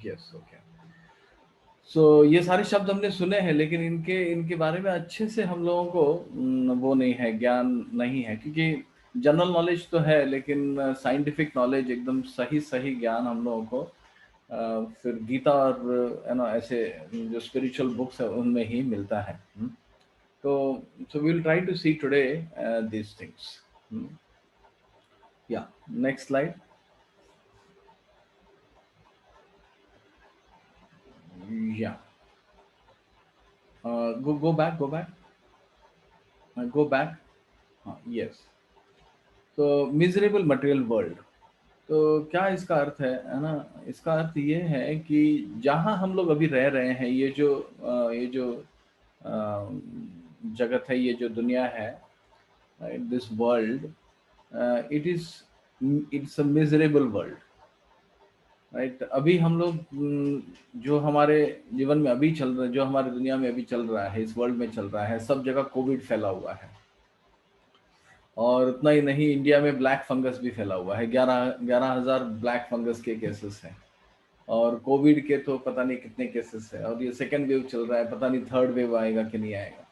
Yes, okay. सो ये सारे शब्द हमने सुने हैं, लेकिन इनके इनके बारे में अच्छे से हम लोगों को वो नहीं है, ज्ञान नहीं है, क्योंकि जनरल नॉलेज तो है, लेकिन साइंटिफिक नॉलेज, एकदम सही सही ज्ञान हम लोगों को फिर गीता और ऐसे जो स्पिरिचुअल बुक्स है उनमें ही मिलता है। तो so we will try to see today these things. Yeah, next slide. Yeah. Go back, go back. Yes. तो मिजरेबल मटेरियल वर्ल्ड, तो क्या इसका अर्थ है ना? इसका अर्थ ये है कि जहाँ हम लोग अभी रह रहे हैं, ये जो जगत है, ये जो दुनिया है, this world, it's a miserable world, right? अभी हम लोग जो हमारे जीवन में अभी चल रहा है, जो हमारी दुनिया में अभी चल रहा है, इस वर्ल्ड में चल रहा है, सब जगह कोविड फैला हुआ है। और उतना ही नहीं, इंडिया में ब्लैक फंगस भी फैला हुआ है। 11,000 ब्लैक फंगस के केसेस हैं, और कोविड के तो पता नहीं कितने केसेस है, और ये सेकेंड वेव चल रहा है, पता नहीं थर्ड वेव आएगा कि नहीं आएगा।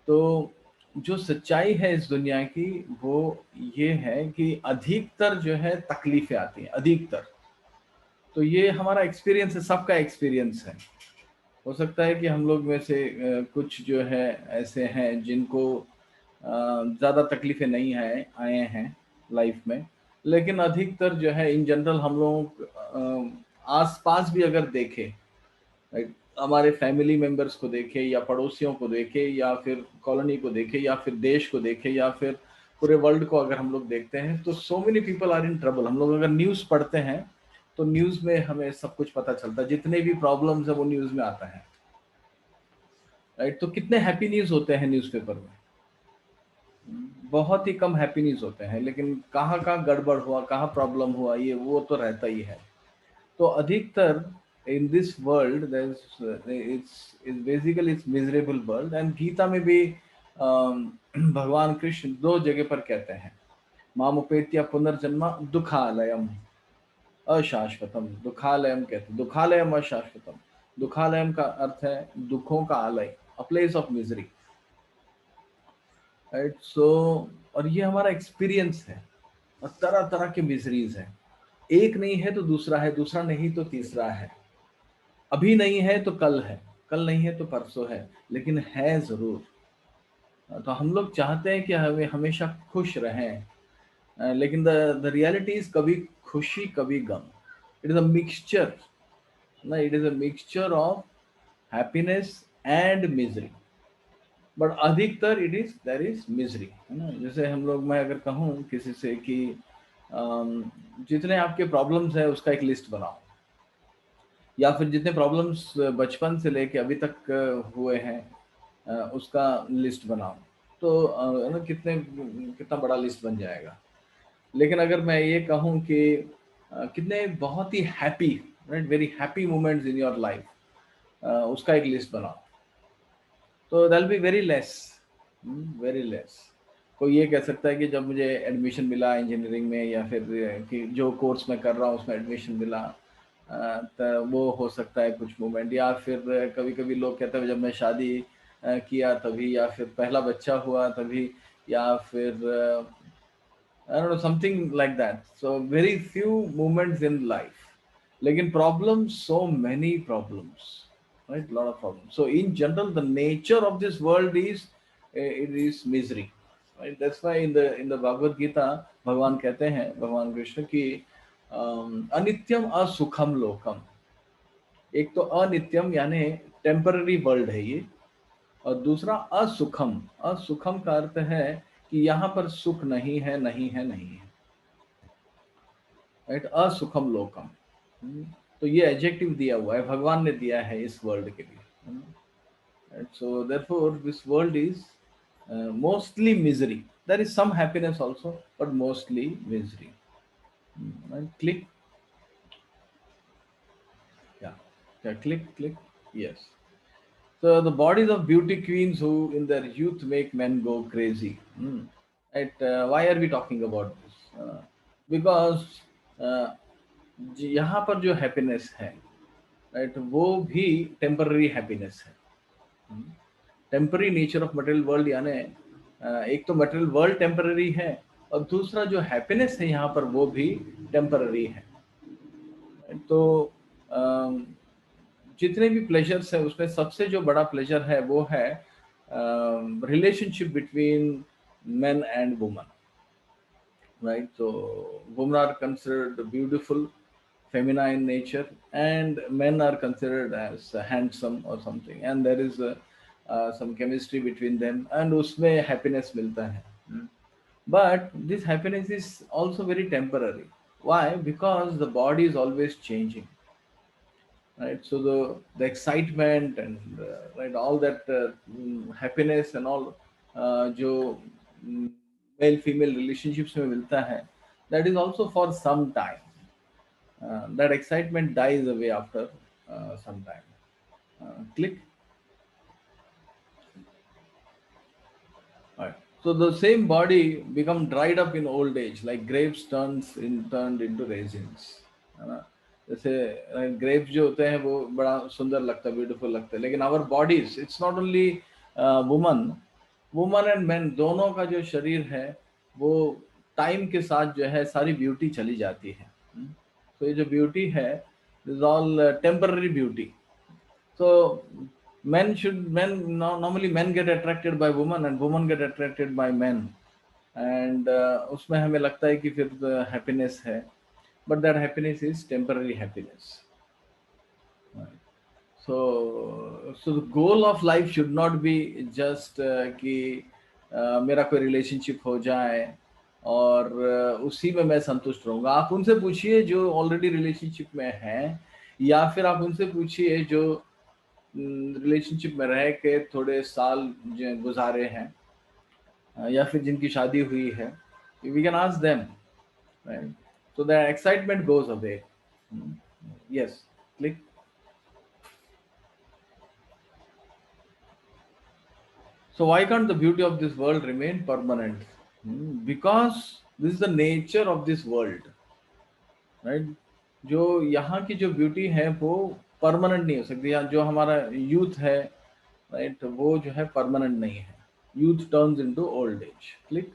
तो जो सच्चाई है इस दुनिया की, वो ये है कि अधिकतर जो है तकलीफें आती हैं, अधिकतर। तो ये हमारा एक्सपीरियंस है, सबका एक्सपीरियंस है। हो सकता है कि हम लोग में से कुछ जो है ऐसे हैं जिनको ज़्यादा तकलीफें नहीं आए हैं लाइफ में, लेकिन अधिकतर जो है इन जनरल हम लोग आस पास भी अगर देखें, राइट, हमारे फैमिली मेंबर्स को देखें, या पड़ोसियों को देखें, या फिर कॉलोनी को देखें, या फिर देश को देखें, या फिर पूरे वर्ल्ड को अगर हम लोग देखते हैं, तो so many people are in trouble. हम लोग अगर न्यूज़ पढ़ते हैं तो न्यूज़ में हमें सब कुछ पता चलता है, जितने भी प्रॉब्लम्स है वो न्यूज़ में आता है, राइट? तो कितने हैप्पी न्यूज़ होते हैं न्यूज़पेपर में? बहुत ही कम हैप्पी न्यूज़ होते हैं, लेकिन कहाँ कहाँ गड़बड़ हुआ, कहाँ प्रॉब्लम हुआ, ये वो तो रहता ही है। तो अधिकतर in this world it's basically it's miserable world. And Gita में भी भगवान कृष्ण दो जगह पर कहते हैं, मामुपेत्य पुनर्जन्म दुखालयम अशाश्वतम। दुखालयम कहते हैं, दुखालयम अशाश्वतम। दुखालयम का अर्थ है दुखों का आलय, a place of misery, right? So और ये हमारा एक्सपीरियंस है, और तरह तरह के मिजरीज हैं। एक नहीं है तो दूसरा है, दूसरा नहीं तो तीसरा है, अभी नहीं है तो कल है, कल नहीं है तो परसों है, लेकिन है जरूर। तो हम लोग चाहते हैं कि हमें हमेशा खुश रहें, लेकिन द रियलिटी इज कभी खुशी कभी गम। इट इज अ मिक्सचर, ना, it is a mixture of happiness and misery, but अधिकतर it is there is misery, है ना? जैसे हम लोग, मैं अगर कहूँ किसी से कि जितने आपके प्रॉब्लम्स है उसका एक लिस्ट बनाओ, या फिर जितने प्रॉब्लम्स बचपन से लेके अभी तक हुए हैं उसका लिस्ट बनाओ, तो है ना, कितना बड़ा लिस्ट बन जाएगा। लेकिन अगर मैं ये कहूँ कि कितने बहुत ही happy, right, very happy moments in your life, उसका एक लिस्ट बनाओ, तो that be very less, very less. कोई ये कह सकता है कि जब मुझे एडमिशन मिला इंजीनियरिंग में, या फिर कि जो कोर्स मैं कर रहा हूँ उसमें एडमिशन मिला, तो वो हो सकता है कुछ मोमेंट। या फिर कभी कभी लोग कहते हैं जब मैं शादी किया तभी, या फिर पहला बच्चा हुआ तभी, या फिर I don't know, something like that. So very few moments in life. Lekin problems, so many problems, right? A lot of problems. So in general, the nature of this world is it is misery, right? That's why in the Bhagavad Gita, भगवान कहते हैं, भगवान कृष्ण की अनित्यम असुखम लोकम। एक तो अनित्यम यानी temporary world है ये, और दूसरा असुखम। असुखम का अर्थ है कि यहाँ पर सुख नहीं है, नहीं है, नहीं है, राइट? असुखम लोकम। तो ये एडजेक्टिव दिया हुआ है, भगवान ने दिया है इस वर्ल्ड के लिए, right? So therefore this world is mostly misery. There is some happiness also, but mostly misery, right? Click, या click, yes. So the bodies of beauty queens who in their youth make men go crazy. Right? Why are we talking about this? Because यहाँ पर जो happiness है, right, वो भी temporary happiness है। Temporary nature of material world, यानी एक तो मटेरियल वर्ल्ड टेम्पररी है और दूसरा जो हैप्पीनेस है यहाँ पर वो भी टेम्पररी है। तो जितने भी प्लेजर्स है उसमें सबसे जो बड़ा प्लेजर है वो है relationship between men and women, right? So women are considered beautiful, feminine in nature, and men are considered as handsome or something, and there is some chemistry between them, and उसमें happiness मिलता है. But this happiness is also very temporary. Why? Because the body is always changing, right? So the excitement and right, all that happiness and all जो male female relationships में मिलता है, that is also for some time. That excitement dies away after some time. Click. Right. So the same body become dried up in old age, like grapes turned into raisins, है ना? जैसे grapes जो होते हैं वो बड़ा सुंदर लगता है, ब्यूटीफुल लगता है, लेकिन our bodies, it's not only woman, woman and man दोनों का जो शरीर है वो टाइम के साथ जो है सारी ब्यूटी चली जाती है। तो ये जो ब्यूटी है is all temporary beauty. So normally men get attracted by women and women get attracted by men, and उसमें हमें लगता है कि फिर happiness है, but that happiness is temporary happiness. Right. So the goal of life should not be just कि मेरा कोई relationship हो जाए और उसी में मैं संतुष्ट रहूँगा। आप उनसे पूछिए जो ऑलरेडी रिलेशनशिप में हैं, या फिर आप उनसे पूछिए जो रिलेशनशिप में रह के थोड़े साल गुजारे हैं या फिर जिनकी शादी हुई है, we can ask them, right? So the excitement goes away. Yes, click. So why can't the beauty of this world remain permanent? Because this is the nature of this world, right? जो यहाँ की जो beauty है वो permanent नहीं हो सकती। जो हमारा यूथ है, राइट, वो जो है परमानेंट नहीं है। Youth turns into old age. Click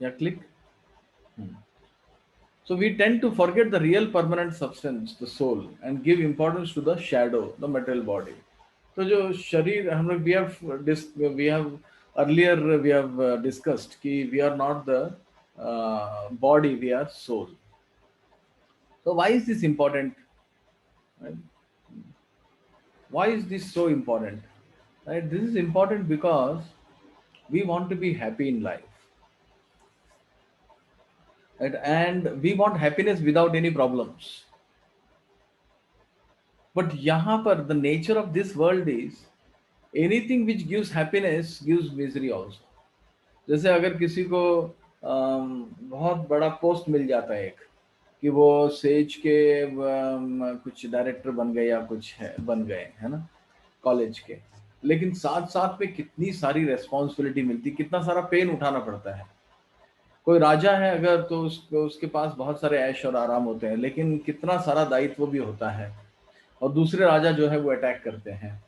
या click. So we tend to forget the real permanent substance, the soul, and give importance to the shadow, the material body. तो जो शरीर हम लोग we have earlier we have discussed कि we are not the body, we are soul. So why is this important? Right? Why is this so important? Right? This is important because we want to be happy in life. Right? And we want happiness without any problems. But यहाँ पर the nature of this world is anything which gives happiness gives misery also. जैसे अगर किसी को बहुत बड़ा post मिल जाता है एक, कि वो सेज के कुछ डायरेक्टर बन गए या कुछ है बन गए, है ना, कॉलेज के, लेकिन साथ साथ में कितनी सारी रेस्पॉन्सिबिलिटी मिलती, कितना सारा पेन उठाना पड़ता है। कोई राजा है अगर तो उसके पास बहुत सारे ऐश और आराम होते हैं, लेकिन कितना सारा दायित्व भी होता है, और दूसरे राजा जो है वो अटैक करते हैं।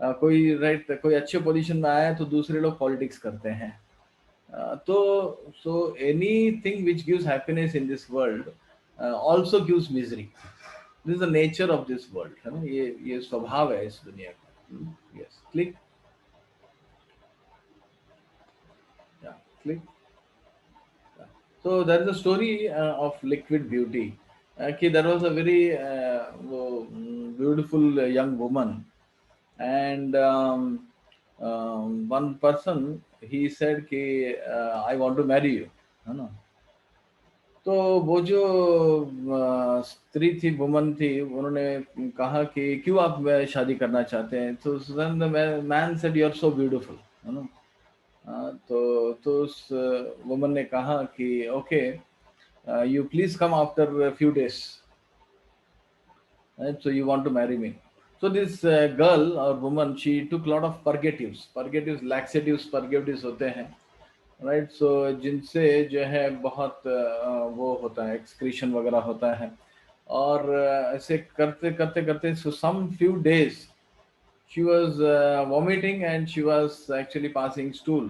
कोई अच्छे पोजीशन में आया है तो दूसरे लोग पॉलिटिक्स करते हैं। तो so anything which gives happiness in this world also gives misery. This is the nature of this world, है ना, ये स्वभाव है इस दुनिया का। यस, क्लिक या click. So there is a story of liquid beauty. कि there was a very beautiful young woman, and one person he said कि I want to marry you, है ना। तो वो जो स्त्री थी, वुमन थी, उन्होंने कहा कि क्यों आप शादी करना चाहते हैं? तो man said you are so beautiful, है ना। तो उस वुमन ने कहा कि okay, you please come after a few days, right? So you want to marry me. So this girl or woman, she took a lot of purgatives, laxatives, purgatives होते हैं, right. सो जिनसे जो है बहुत वो होता है, एक्सक्रीशन वगैरह होता है, और ऐसे करते करते करते so some few days she was vomiting and she was actually passing stool,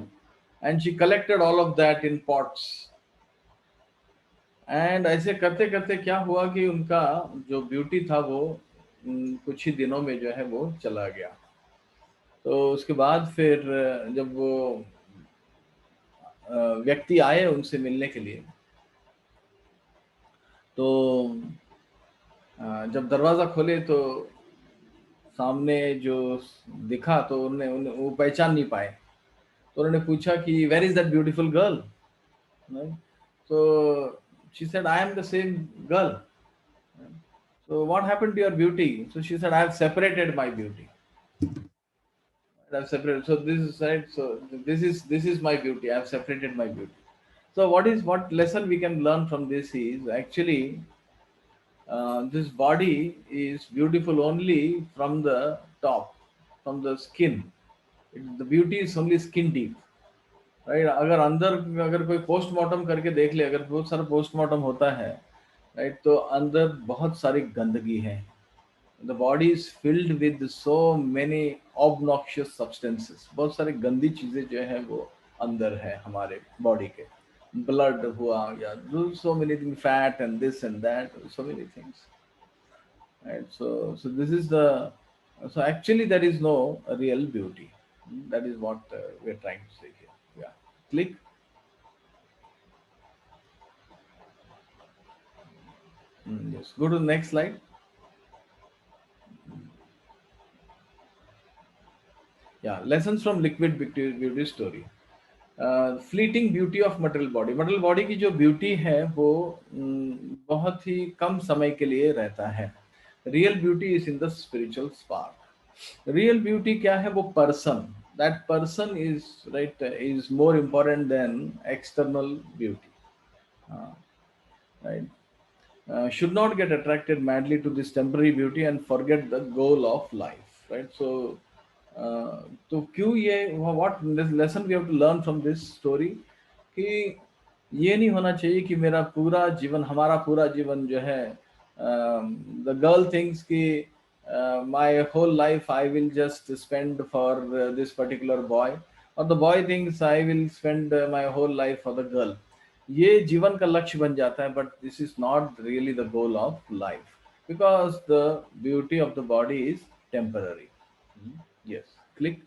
and she collected all of that in pots. And ऐसे करते करते क्या हुआ कि उनका जो ब्यूटी था वो कुछ ही दिनों में जो है वो चला गया। तो उसके बाद फिर जब वो व्यक्ति आए उनसे मिलने के लिए, तो जब दरवाज़ा खोले तो सामने जो दिखा तो उन्हें वो पहचान नहीं पाए। तो उन्होंने पूछा कि where is that beautiful girl? So she said, I am the same girl. So what happened to your beauty? So she said, I have separated my beauty. I have separated. So this is right. So this is my beauty. I have separated my beauty. So what lesson we can learn from this is actually this body is beautiful only from the top, from the skin. The beauty is only skin deep. Right. अगर अंदर अगर कोई postmortem करके देख ले, अगर बहुत सारा पोस्टमार्टम होता है, राइट, तो अंदर बहुत सारी गंदगी है। The body is filled with so many obnoxious substances, बहुत सारी गंदी चीजें जो है वो अंदर है हमारे बॉडी के। ब्लड हुआ या so many thing, fat and this and that, so many things, right. So this is the, so actually there is no real beauty. That is what we are trying to say here. Yeah, click. Yes, go to the next slide. Yeah, lessons from liquid beauty story. Fleeting beauty of material body, material body की जो beauty है वो बहुत ही कम समय के लिए रहता है। Real beauty is in the spiritual spark. Real beauty क्या है? वो person, that person is right, is more important then external beauty, right. Should not get attracted madly to this temporary beauty and forget the goal of life, right? So तो क्यों ये, what lesson we have to learn from this story, कि ये नहीं होना चाहिए कि मेरा पूरा जीवन, हमारा पूरा जीवन जो है, द गर्ल थिंग्स कि my whole life I will just spend for this particular boy, और the boy things I will spend my whole life for the girl. ये जीवन का लक्ष्य बन जाता है, but this is not really the goal of life, because the beauty of the body is temporary. Yes, click.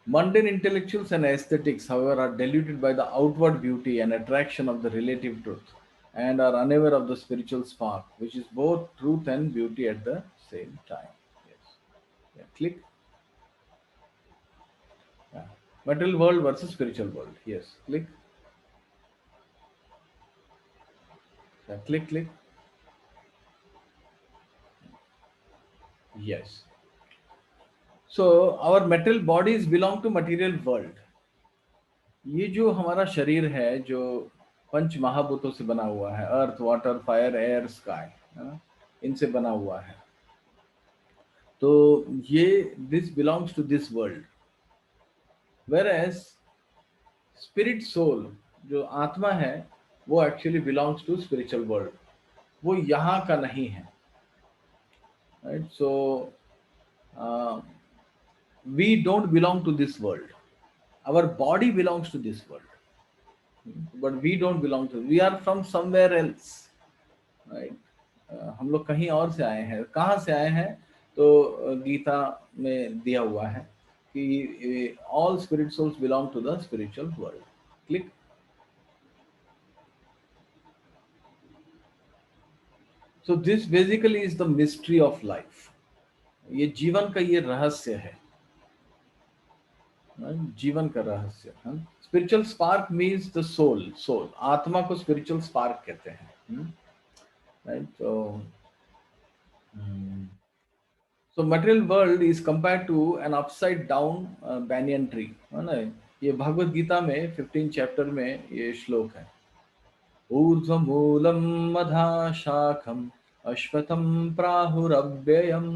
Mundane intellectuals and aesthetics, however, are deluded by the outward beauty and attraction of the relative truth, and are unaware of the spiritual spark, which is both truth and beauty at the same time. Yes. Yeah. Click. Yeah. Material world versus spiritual world. Yes. Click. Yeah. Click. Click. Yes. So our material bodies belong to material world. ये जो हमारा शरीर है, जो पंच महाभूतों से बना हुआ है, earth, water, fire, air, sky, है ना, इनसे बना हुआ है। तो ये this belongs to this world, whereas spirit soul, जो आत्मा है, वो actually belongs to spiritual world, वो यहाँ का नहीं है, right. So we don't belong to this world, our body belongs to this world, but we don't belong to, we are from somewhere else, right. हम लोग कहीं और से आए हैं। कहाँ से आए हैं? तो गीता में दिया हुआ है कि all spirit souls belong to the spiritual world. Click. So this basically is the mystery of life. ये जीवन का ये रहस्य है, जीवन का रहस्य। Spiritual spark means the soul, soul, आत्मा को स्पिरिचुअल स्पार्क कहते हैं, राइट। तो so material world is compared to an upside down banyan tree, है ना। ये भगवत गीता में 15 चैप्टर में ये श्लोक है। ऊर्ध्वमूलम अधा शाखम अश्वत्थम प्राहुरव्ययम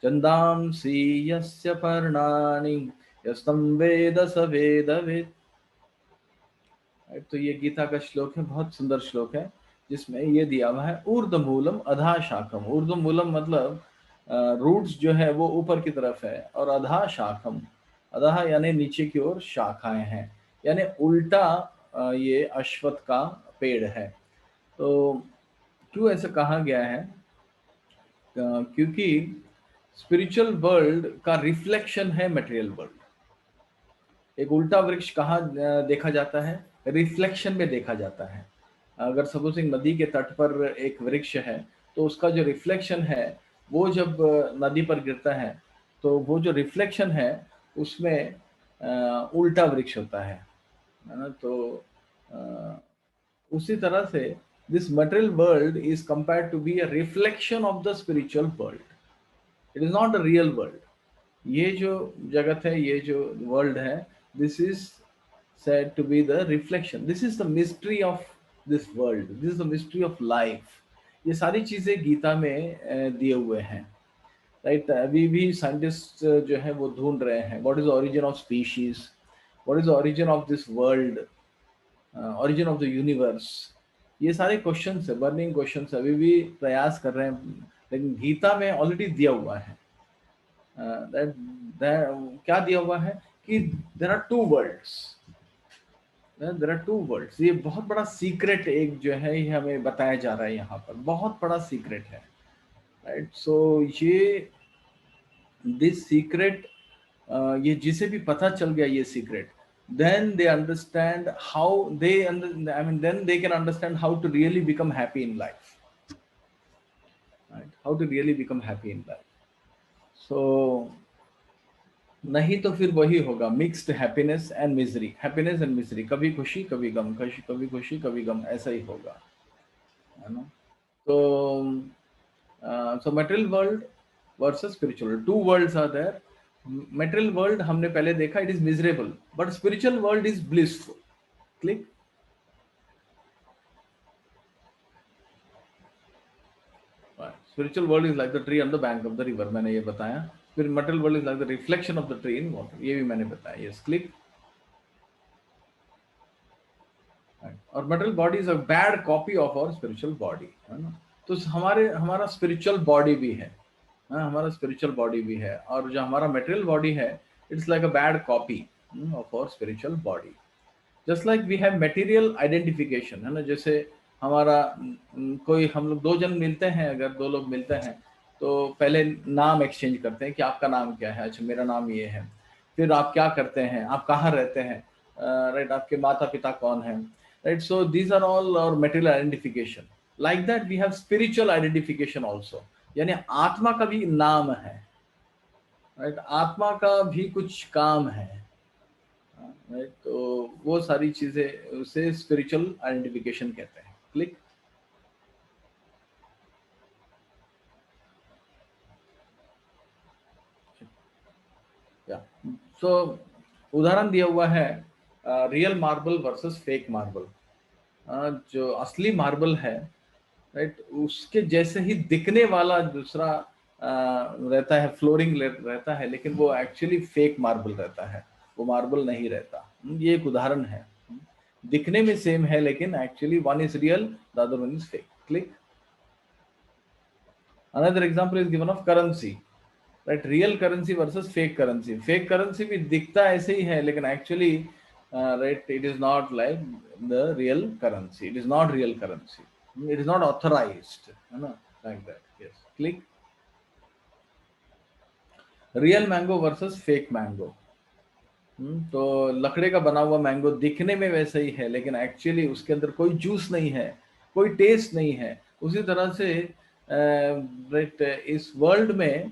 चंदांसि यस्य पर्णानि यस्तं वेद स वेदवित्। तो ये गीता का श्लोक है, बहुत सुंदर श्लोक है, जिसमें ये दिया हुआ है ऊर्ध्वमूलम अधः शाखम। ऊर्ध्वमूलम मतलब रूट्स जो है वो ऊपर की तरफ है, और अधः शाखम, अधः यानी नीचे की ओर शाखाएं हैं, यानी उल्टा ये अश्वत्थ का पेड़ है। तो क्यों ऐसा कहा गया है? क्योंकि स्पिरिचुअल वर्ल्ड का रिफ्लेक्शन है मटेरियल वर्ल्ड। एक उल्टा वृक्ष कहाँ देखा जाता है? रिफ्लेक्शन में देखा जाता है। अगर सपोजिंग नदी के तट पर एक वृक्ष है, तो उसका जो रिफ्लेक्शन है वो जब नदी पर गिरता है, तो वो जो रिफ्लेक्शन है उसमें उल्टा वृक्ष होता है ना। तो उसी तरह से this material world is compared to be a reflection of the spiritual world, it is not a real world. ये जो जगत है, ये जो वर्ल्ड है, this is said to be the reflection. This is the mystery of this world. This is the mystery of life. ये सारी चीजें गीता में दिए हुए हैं, राइट। अभी भी साइंटिस्ट जो है वो ढूंढ रहे हैं what is origin of species, what is origin of this world, origin of the universe. ये सारे क्वेश्चंस है, बर्निंग क्वेश्चंस, अभी भी प्रयास कर रहे हैं, लेकिन गीता में ऑलरेडी दिया हुआ है। क्या दिया हुआ है कि there are two worlds, there are two worlds. ये बहुत बड़ा सीक्रेट एक जो है ये हमें बताया जा रहा है यहाँ पर, बहुत बड़ा सीक्रेट है, राइट। सो ये दिस सीक्रेट, ये जिसे भी पता चल गया ये secret, then they understand how they I mean then they can understand how to really become happy in life, right? How to really become happy in life. So नहीं तो फिर वही होगा mixed happiness and misery, happiness and misery, कभी खुशी कभी गम, कभी खुशी कभी गम, ऐसा ही होगा, है ना। तो material world versus spiritual, two worlds are there. Material world हमने पहले देखा, it is miserable, but spiritual world is blissful. Click. Spiritual world is like the tree on the bank of the river, मैंने ये बताया। फिर material world is like the reflection of the tree in water, ये भी मैंने बताया। Yes, click. और material body is a bad copy of our spiritual body, है ना। तो हमारा स्पिरिचुअल बॉडी भी है, हमारा स्पिरिचुअल बॉडी भी है, और जो हमारा मटेरियल बॉडी है it's like a bad copy of our spiritual body. Just like we have material identification, है ना। जैसे हमारा कोई, हम लोग दो जन मिलते हैं, अगर दो लोग मिलते हैं तो पहले नाम एक्सचेंज करते हैं कि आपका नाम क्या है, अच्छा मेरा नाम ये है, फिर आप क्या करते हैं, आप कहाँ रहते हैं, राइट, आपके माता पिता कौन है, right. So these are all और material identification. Like that we have spiritual identification also, यानी आत्मा का भी नाम है, राइट, आत्मा का भी कुछ काम है, राइट। तो वो सारी चीजें उसे स्पिरिचुअल आइडेंटिफिकेशन कहते हैं। क्लिक। या सो उदाहरण दिया हुआ है real marble versus fake marble. जो असली मार्बल है, राइट, उसके जैसे ही दिखने वाला दूसरा रहता है, फ्लोरिंग रहता है, लेकिन वो एक्चुअली फेक मार्बल रहता है, वो मार्बल नहीं रहता। ये एक उदाहरण है। दिखने में सेम है, लेकिन actually one is real, the other one is fake. Click. Another example is given of currency, right, real currency versus fake currency. Fake currency भी दिखता ऐसे ही है, लेकिन actually right it is not like the real currency, it is not real currency, it is not authorised, है ना, like that. Yes, click. Real mango versus fake mango. तो लकड़े का बना हुआ मैंगो दिखने में वैसे ही है, लेकिन एक्चुअली उसके अंदर कोई जूस नहीं है, कोई टेस्ट नहीं है। उसी तरह से राइट इस वर्ल्ड में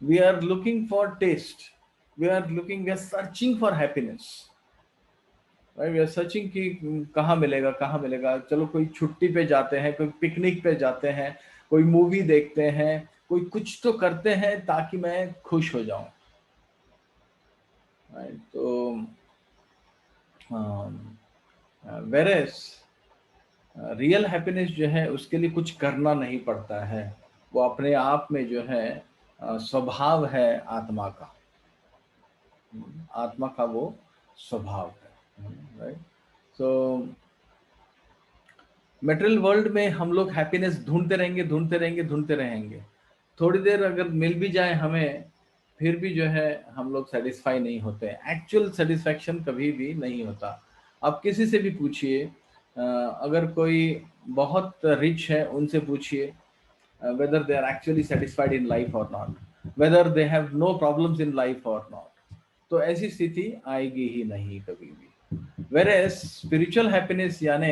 we are looking for taste, we are searching for happiness, right, we are searching कि कहाँ मिलेगा, कहाँ मिलेगा। चलो कोई छुट्टी पे जाते हैं, कोई पिकनिक पे जाते हैं, कोई मूवी देखते हैं, कोई कुछ तो करते हैं ताकि मैं खुश हो जाऊं, राइट। तो वेरेस रियल हैप्पीनेस जो है उसके लिए कुछ करना नहीं पड़ता है, वो अपने आप में जो है स्वभाव है आत्मा का, आत्मा का वो स्वभाव है, राइट। सो मटेरियल वर्ल्ड में हम लोग हैप्पीनेस ढूंढते रहेंगे, ढूंढते रहेंगे, ढूंढते रहेंगे। थोड़ी देर अगर मिल भी जाए हमें, फिर भी जो है हम लोग सेटिस्फाई नहीं होते। एक्चुअल सेटिस्फैक्शन कभी भी नहीं होता। आप किसी से भी पूछिए, अगर कोई बहुत रिच है उनसे पूछिए whether they are actually satisfied in life or not, whether they have no problems in life or not, तो ऐसी स्थिति आएगी ही नहीं कभी भी। whereas spiritual happiness यानी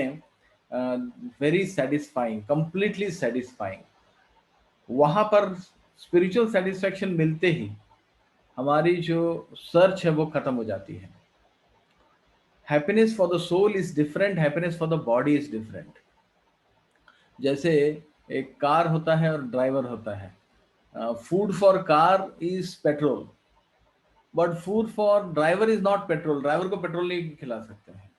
very satisfying, completely satisfying, वहां पर स्पिरिचुअल सेटिस्फेक्शन मिलते ही हमारी जो सर्च है वो खत्म हो जाती है। Happiness for the soul is different, happiness for the body is different. जैसे एक कार होता है और ड्राइवर होता है। Food for car is petrol, but food for driver is not petrol. Driver को पेट्रोल नहीं खिला सकते हैं,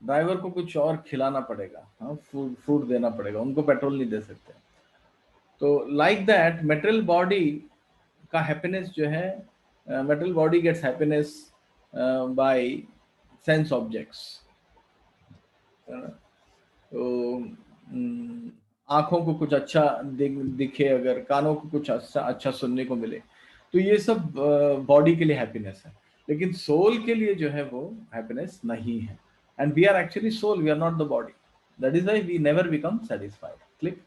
ड्राइवर को कुछ और खिलाना पड़ेगा, हाँ, फूड फूड देना पड़ेगा, उनको पेट्रोल नहीं दे सकते। तो लाइक दैट मेटेरियल बॉडी का हैप्पीनेस जो है, material body gets happiness by sense objects. तो आंखों को कुछ अच्छा दिखे, अगर कानों को कुछ अच्छा अच्छा सुनने को मिले, तो ये सब बॉडी के लिए हैप्पीनेस है। लेकिन सोल के लिए जो है वो हैप्पीनेस नहीं है। And we are actually soul, we are not the body. That is why we never become satisfied. Click.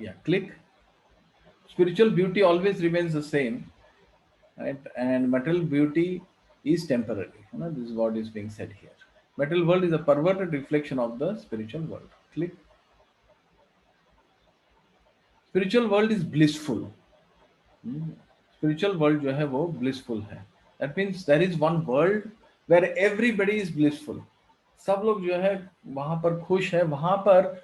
Yeah, click. Spiritual beauty always remains the same, right? And material beauty is temporary. You know, this is what is being said here. Material world is a perverted reflection of the spiritual world. Click. Spiritual world is blissful. Spiritual world जो है वो blissful है. That means there is one world where everybody is blissful. सब लोग जो है वहां पर खुश है, वहां पर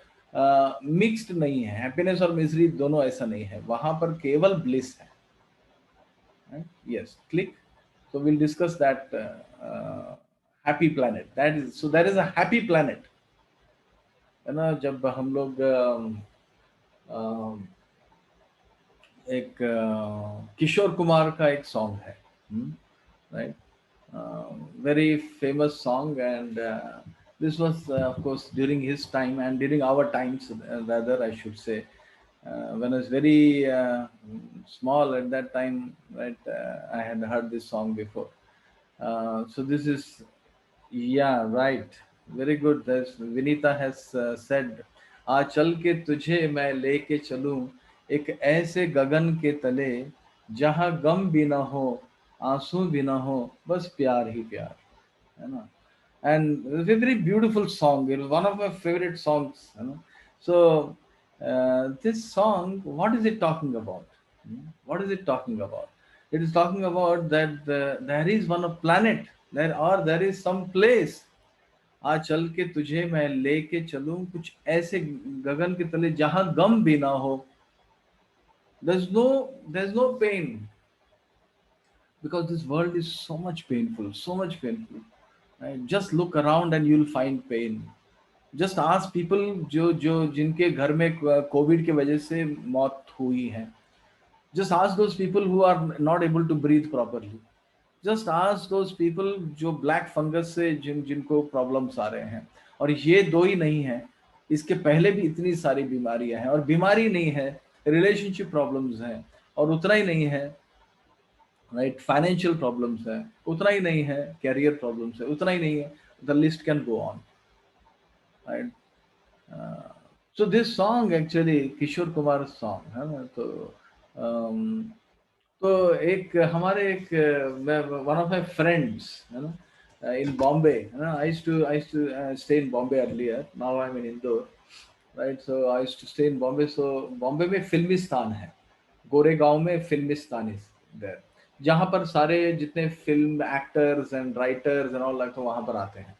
मिक्स्ड नहीं है, हैप्पीनेस और मिजरी दोनों ऐसा नहीं है, वहां पर केवल ब्लिस है। Yes, click. So we'll discuss that happy planet. That is, so there is a happy planet, है ना। जब हम लोग एक किशोर कुमार का एक सॉन्ग है, right, very famous song, and this was of course during his time and during our times, rather I should say, when I was very small at that time, right, I had heard this song before. So this is, yeah, right, very good. That's Vinita has said, आ चल के तुझे मैं लेके चलूं एक ऐसे गगन के तले, जहां गम भी ना हो, आंसू भी ना हो, बस प्यार ही प्यार, है ना। And it's a very beautiful song. It was one of my favorite songs, you know. So this song, what is it talking about? What is it talking about? It is talking about that there is one planet, there is some place, आ चल के तुझे मैं लेके चलूं कुछ ऐसे गगन के तले जहां गम भी ना हो। There's no pain, because this world is so much painful, so much painful, right? Just look around and you'll find pain. Just ask people जो जो जिनके घर में कोविड की वजह से मौत हुई है, just ask those people who are not able to breathe properly, just ask those people जो ब्लैक फंगस से जिनको प्रॉब्लम्स आ रहे हैं। और ये दो ही नहीं है, इसके पहले भी इतनी सारी बीमारियां हैं, और बीमारी नहीं है, रिलेशनशिप प्रॉब्लम्स हैं, और उतना ही नहीं है, राइट, फाइनेंशियल प्रॉब्लम्स है, उतना ही नहीं है, कैरियर प्रॉब्लम्स है, उतना ही नहीं है, the list can go on, right. So this song actually Kishore Kumar song है ना। तो एक हमारे एक वन ऑफ माय फ्रेंड्स है ना, इन बॉम्बे, है ना। I used to stay in Bombay earlier, now I am in Indore, right. So I used to stay in Bombay. So Bombay में फिल्मिस्तान है, गोरेगांव में फिल्मिस्तान इज देयर, जहाँ पर सारे जितने film actors and writers and all तो वहाँ पर आते हैं।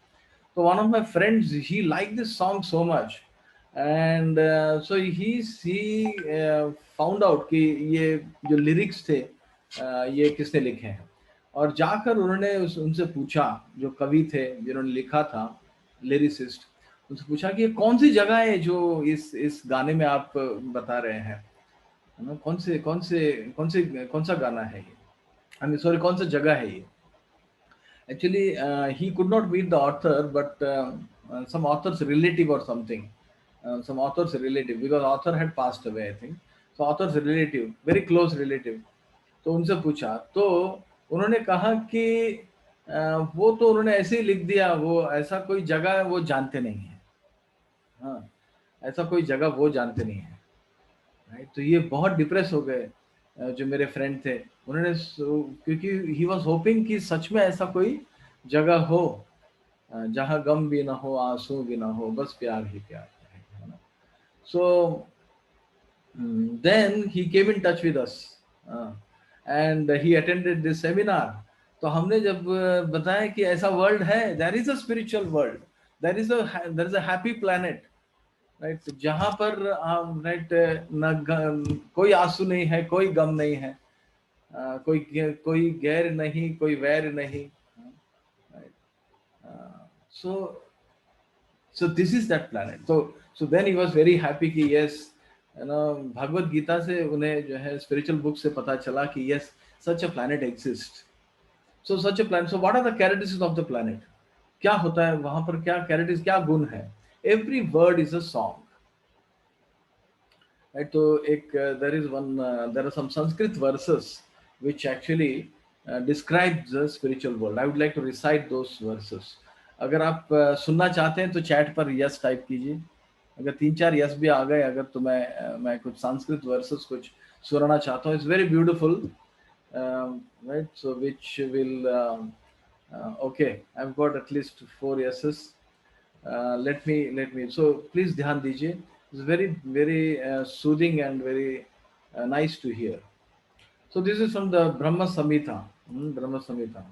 तो one of my friends, he like this song so much, and so he found out कि ये जो लिरिक्स थे ये किसने लिखे हैं। और जाकर उन्होंने उनसे पूछा, जो कवि थे जिन्होंने लिखा था, लिरिसिस्ट, उनसे पूछा कि ये कौन सी जगह है जो इस गाने में आप बता रहे हैं, है ना? कौन सा गाना है ये? आई मीन सॉरी, कौन सा जगह है ये? Actually, he could not meet the author, but some author's relative or something. Some author's relative, because author had passed away, I think. So author's relative, very close relative. तो उनसे पूछा, तो उन्होंने कहा कि वो तो उन्होंने ऐसे ही लिख दिया, वो ऐसा कोई जगह वो जानते नहीं है। हाँ, ऐसा कोई जगह वो जानते नहीं है। राइट, तो ये बहुत डिप्रेस हो गए जो मेरे फ्रेंड थे। उन्होंने क्योंकि ही वाज होपिंग कि सच में ऐसा कोई जगह हो जहाँ गम भी ना हो, आंसू भी ना हो, बस प्यार ही प्यार है ना? So then he came in touch with us and he attended this seminar. तो हमने जब बताया कि ऐसा वर्ल्ड है, there is a spiritual world, there is a happy planet, right, जहाँ पर राइट न कोई आंसू नहीं है, कोई गम नहीं है, कोई गैर नहीं, कोई वैर नहीं, सो so this is that planet. So then he was very happy कि yes, you know, Bhagavad Gita से उन्हें जो है spiritual book से पता चला कि yes, such a planet exists. So such a planet, so what are the characteristics of the planet? क्या होता है वहां पर, क्या characteristics, क्या गुण है? Every word is a song, right? तो एक there is one there are some Sanskrit verses which actually describe the spiritual world. I would like to recite those verses. अगर आप सुनना चाहते हैं तो चैट पर यस टाइप कीजिए। अगर 3-4 यस भी आ गए अगर, तो मैं कुछ संस्कृत वर्सेस कुछ सुनाना चाहता हूँ। It's very beautiful, right, so which will okay, I have got at least 4 yeses. Let me so please ध्यान दीजिए। It's very soothing and very nice to hear. So this is from the Brahma Samhita. Brahma Samhita.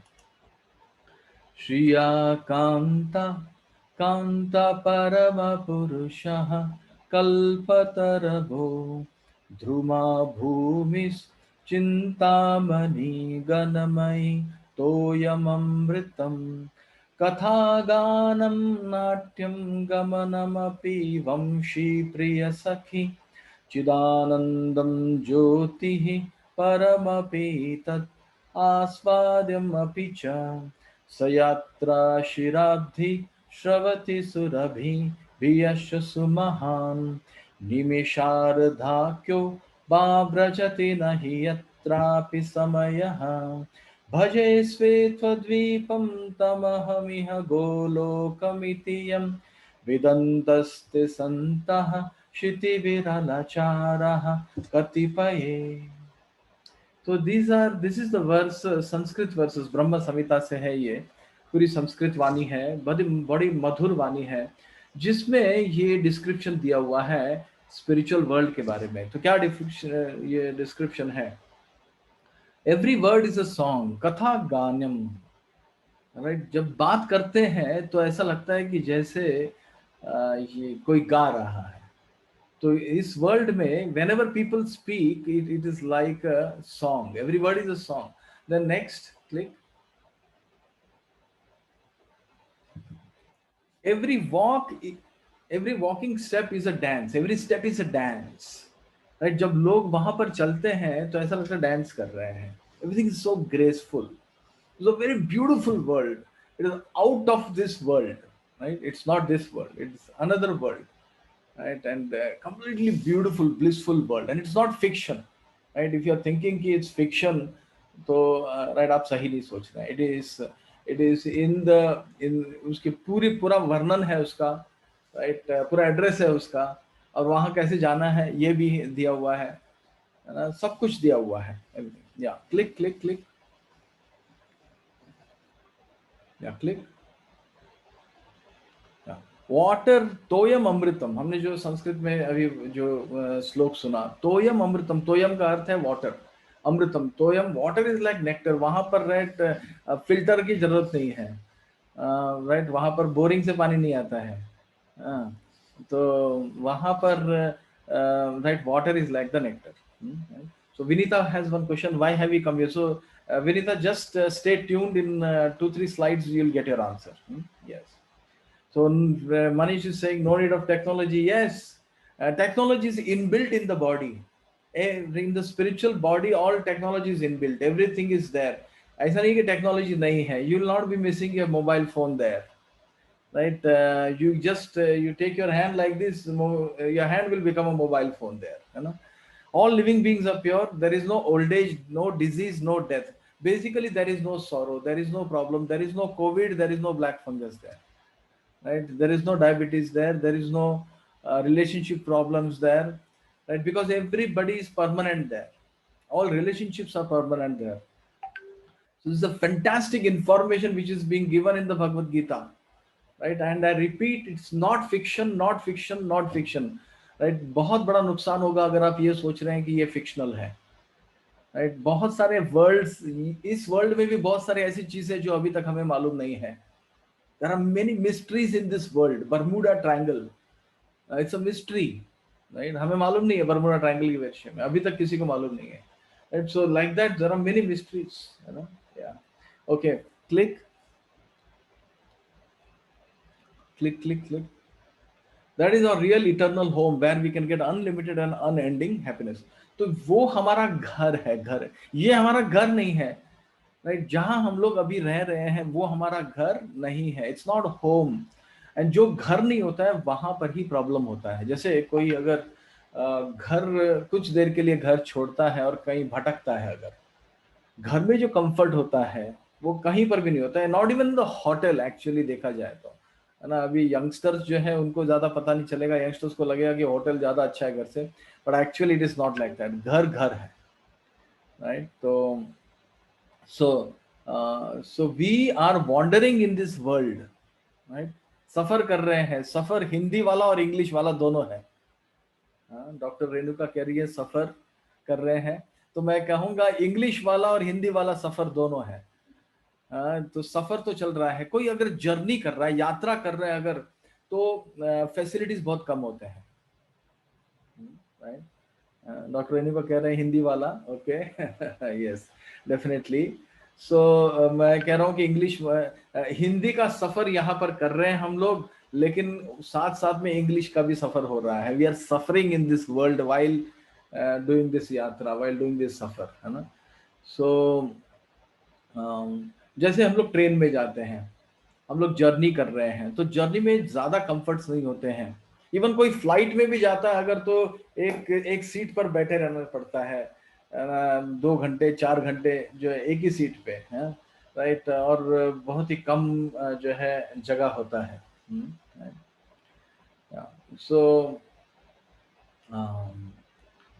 Shriya Kanta Kanta Parama Purushaha Kalpatarabho Dhruma Bhumis Chintamani Ganamai Toyamamritam Kathaganam Natyam Gamanamapi Vamshi Priya Sakhi Chidanandam Jyotihi Paramapi Tat Asvadyam Apicha सयात्रा शिराब्धि श्रवति Surabhi भियश सुमहान निमिषार्धाख्यो बाव्रजति नहि यत्रापि समयः भजे स्वे त्वद्वीपं तमहमिह गोलोकमिति यं विदन्तस्ते सन्तः क्षितिविरलचारः कतिपये। तो this is the verse, Sanskrit verses Brahma Samhita से है ये। पूरी संस्कृत वाणी है, बड़ी मधुर वाणी है, जिसमें ये डिस्क्रिप्शन दिया हुआ है स्पिरिचुअल वर्ल्ड के बारे में। तो क्या ये डिस्क्रिप्शन है? Every word is a song, कथा गानम, राइट। जब बात करते हैं तो ऐसा लगता है कि जैसे ये कोई गा रहा है। तो इस वर्ल्ड में whenever people speak, it is like a song. Every word is a song. Then next click. every walk every walking step is a dance. Every step is a dance, right? जब लोग वहां पर चलते हैं तो ऐसा लगता है डांस कर रहे हैं। Everything is so graceful. It's a very beautiful world. It is out of this world, right? It's not this world, it's another world, right? And completely beautiful, blissful world, and it's not fiction, right? If you're thinking कि it's fiction, तो right, आप सही नहीं सोच रहे हैं। it is in उसके पूरा वर्णन है उसका, right? पूरा एड्रेस है उसका, और वहां कैसे जाना है ये भी दिया हुआ है ना? सब कुछ दिया हुआ है, everything. Yeah, click. Yeah, click. Water तोयम अमृतम, हमने जो संस्कृत में अभी जो श्लोक सुना, तोयम अमृतम, तोयम का अर्थ है वाटर, अमृतम तोयम, वाटर इज लाइक नेक्टर। वहां पर राइट फिल्टर की जरूरत नहीं है, राइट, वहां पर बोरिंग से पानी नहीं आता है, तो वहां पर right water is like the nectar. So Vinita has one question, why have you come here? So Vinita, just stay tuned, in 2-3 slides you'll get your answer. Yes. So Manish is saying no need of technology. Yes, technology is inbuilt in the body. In the spiritual body, all technology is inbuilt. Everything is there. ऐसा नहीं कि technology नहीं है. You will not be missing your mobile phone there, right? You just you take your hand like this. Your hand will become a mobile phone there. You know, all living beings are pure. There is no old age, no disease, no death. Basically, there is no sorrow. There is no problem. There is no COVID. There is no black fungus there, right? There is no diabetes there. There is no relationship problems there, right? Because everybody is permanent there. All relationships are permanent there. So this is a fantastic information which is being given in the Bhagavad Gita, right? And I repeat, it's not fiction, not fiction, not fiction, right? बहुत बड़ा नुकसान होगा अगर आप ये सोच रहे हैं कि ये फिक्शनल है, राइट? बहुत सारे वर्ल्ड्स, इस वर्ल्ड में भी बहुत सारे ऐसी चीजें जो अभी तक हमें मालूम नहीं है. There are many mysteries in this world. Bermuda Triangle, it's a mystery, right? हमें मालूम नहीं है बर्मुडा ट्रायंगल के विषय में, अभी तक किसी को मालूम नहीं है, right? So like that, there are many mysteries, you know. Yeah. Okay. Click, click, click, click. That is our real eternal home where we can get unlimited and unending happiness. तो वो हमारा घर है, घर. ये हमारा घर नहीं है, राइट? जहां हम लोग अभी रह रहे हैं वो हमारा घर नहीं है. It's not home. एंड जो घर नहीं होता है वहां पर ही प्रॉब्लम होता है. जैसे कोई अगर घर कुछ देर के लिए घर छोड़ता है और कहीं भटकता है, अगर घर में जो कंफर्ट होता है वो कहीं पर भी नहीं होता है. Not even the hotel actually देखा जाए तो, है ना. अभी यंगस्टर्स जो है उनको ज्यादा पता नहीं चलेगा. यंगस्टर्स को लगेगा कि होटल ज्यादा अच्छा है घर से, but actually it is not like that. घर घर है, राइट? तो so we are wandering in this world, right? सफर कर रहे हैं. सफर हिंदी वाला और इंग्लिश वाला दोनों है. डॉक्टर रेणुका कह रही है सफर कर रहे हैं, तो मैं कहूंगा इंग्लिश वाला और हिंदी वाला सफर दोनों है. तो सफर तो चल रहा है. कोई अगर जर्नी कर रहा है, यात्रा कर रहा है अगर, तो फैसिलिटीज बहुत कम होते हैं, राइट? डॉक्टर रेणुका कह रहे हैं हिंदी वाला. ओके. Yes, definitely. सो मैं कह रहा हूँ कि इंग्लिश हिंदी का सफर यहाँ पर कर रहे हैं हम लोग, लेकिन साथ साथ में इंग्लिश का भी सफर हो रहा है. We are suffering in this world while doing this यात्रा, वाइल डूइंग दिस सफर, है ना. सो जैसे हम लोग ट्रेन में जाते हैं, हम लोग जर्नी कर रहे हैं, तो जर्नी में ज्यादा कंफर्ट्स नहीं होते हैं. इवन कोई फ्लाइट में भी जाता है अगर, तो एक एक सीट पर बैठे रहना पड़ता है. 2 घंटे 4 घंटे जो है एक ही सीट पे है, राइट? और बहुत ही कम जो है जगह होता है. सो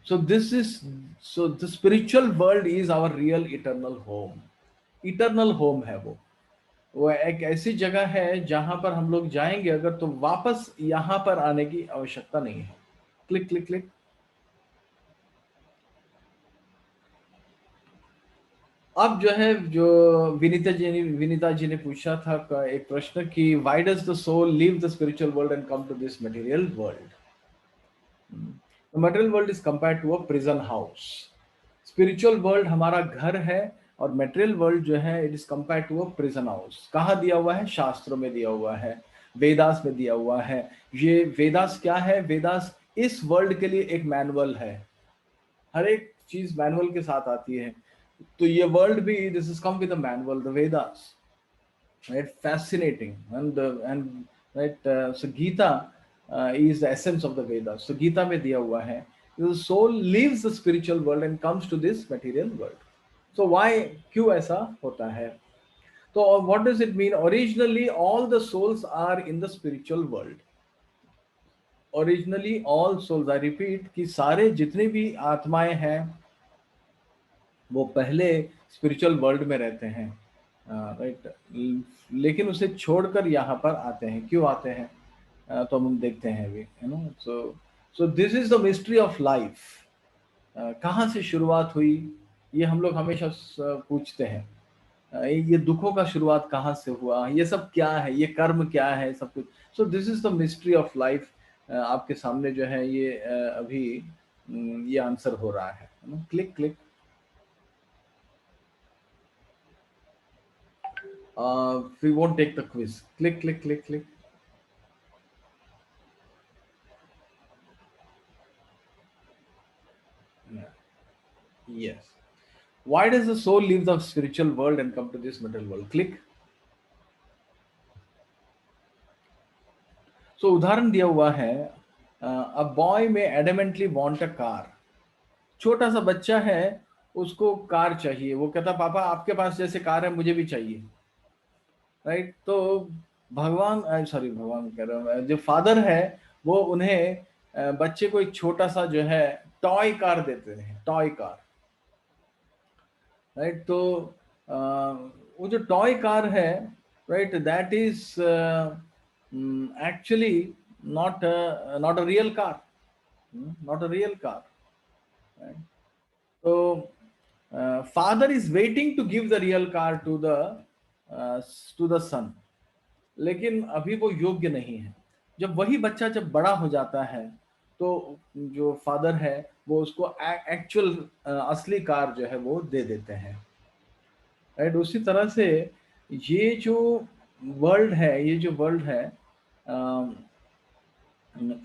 so this is, so the spiritual world is our real eternal home. Eternal home है वो एक ऐसी जगह है जहां पर हम लोग जाएंगे अगर, तो वापस यहां पर आने की आवश्यकता नहीं है. Click click click. अब जो है, जो विनीता जी ने पूछा था एक प्रश्न कि why does the soul leave the spiritual world and come to this material world. The material world is compared to a prison house. Spiritual world हमारा घर है और मटेरियल वर्ल्ड जो है it is compared to a prison house. कहाँ दिया हुआ है? शास्त्रों में दिया हुआ है, वेदास में दिया हुआ है. ये वेदास क्या है? वेदास इस वर्ल्ड के लिए एक मैनुअल है. हर एक चीज मैनुअल के साथ आती है. तो ये वर्ल्ड भी, this is come with a manual, the Vedas, right? Fascinating. And right, so Gita is the essence of the Vedas. So Gita में दिया हुआ है, the soul leaves the spiritual world and comes to this material world. So why, क्यों ऐसा होता है? तो what does it mean? Originally all the souls are in the spiritual world. Originally all souls, I repeat, कि सारे जितने भी आत्माएं हैं वो पहले स्पिरिचुअल वर्ल्ड में रहते हैं, राइट? लेकिन उसे छोड़कर यहाँ पर आते हैं. क्यों आते हैं? तो हम देखते हैं अभी, you know. So this is the mystery of life. कहाँ से शुरुआत हुई, ये हम लोग हमेशा पूछते हैं. ये दुखों का शुरुआत कहाँ से हुआ, ये सब क्या है, ये कर्म क्या है, सब कुछ. So this is the mystery of life. आपके सामने जो है ये अभी ये आंसर हो रहा है. Click click. We won't take the quiz. Click click click click. Yes. Why does the soul leave the spiritual world and come to this material world? Click. So उदाहरण दिया हुआ है, अ बॉय में एडमेंटली want a car. छोटा सा बच्चा है, उसको कार चाहिए, वो कहता पापा आपके पास जैसे कार है मुझे भी चाहिए, राइट? तो भगवान, सॉरी भगवान कह रहा हूँ मैं, जो फादर है वो उन्हें बच्चे को एक छोटा सा जो है टॉय कार देते हैं, टॉय कार, राइट? तो अ, वो जो टॉय कार है, right, that is actually not a real car, not a real car, right? So father is waiting to give the real car to the son, लेकिन अभी वो योग्य नहीं है। जब वही बच्चा जब बड़ा हो जाता है तो जो फादर है वो उसको एक्चुअल असली कार जो है वो दे देते हैं, राइट? उसी तरह से ये जो वर्ल्ड है, ये जो वर्ल्ड है, अम,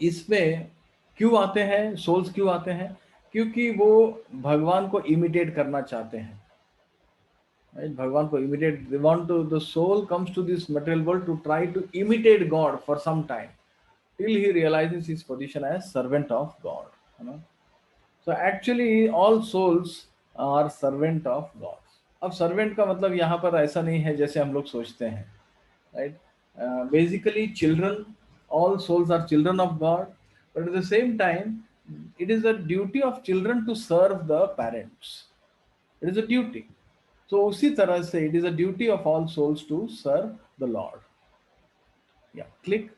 इसमें क्यों आते हैं सोल्स, क्यों आते हैं? क्योंकि वो भगवान को इमिटेट करना चाहते हैं, right? भगवान को imitate, they want to, the soul comes to this material world to try to imitate God for some time till he realizes his position as servant of God, you know? So actually all souls are servant of God. अब servant का मतलब यहाँ पर ऐसा नहीं है जैसे हम लोग सोचते हैं, right? Basically children, all souls are children of God, but at the same time it is a duty of children to serve the parents. It is a duty. So उसी तरह से it is a duty of all souls to serve the Lord. Yeah, click.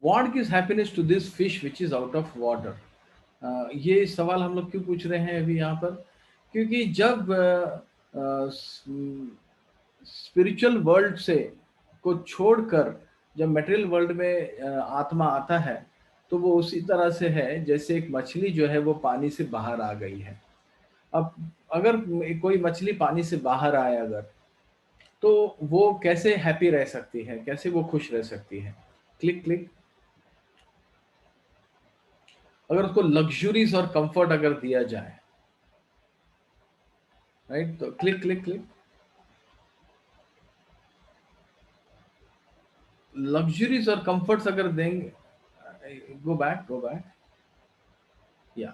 What gives happiness to this fish which is out of water? ये सवाल हम लोग क्यों पूछ रहे हैं अभी यहाँ पर? क्योंकि जब स्पिरिचुअल वर्ल्ड से को छोड़कर जब मटेरियल वर्ल्ड में आत्मा आता है तो वो उसी तरह से है जैसे एक मछली जो है वो पानी से बाहर आ गई है। अब अगर कोई मछली पानी से बाहर आए अगर, तो वो कैसे हैप्पी रह सकती है, कैसे वो खुश रह सकती है? Click click. अगर उसको लग्जरीज और कंफर्ट अगर दिया जाए, राइट, तो क्लिक क्लिक क्लिक। लग्जरीज और कंफर्ट्स अगर देंगे, गो बैक, या,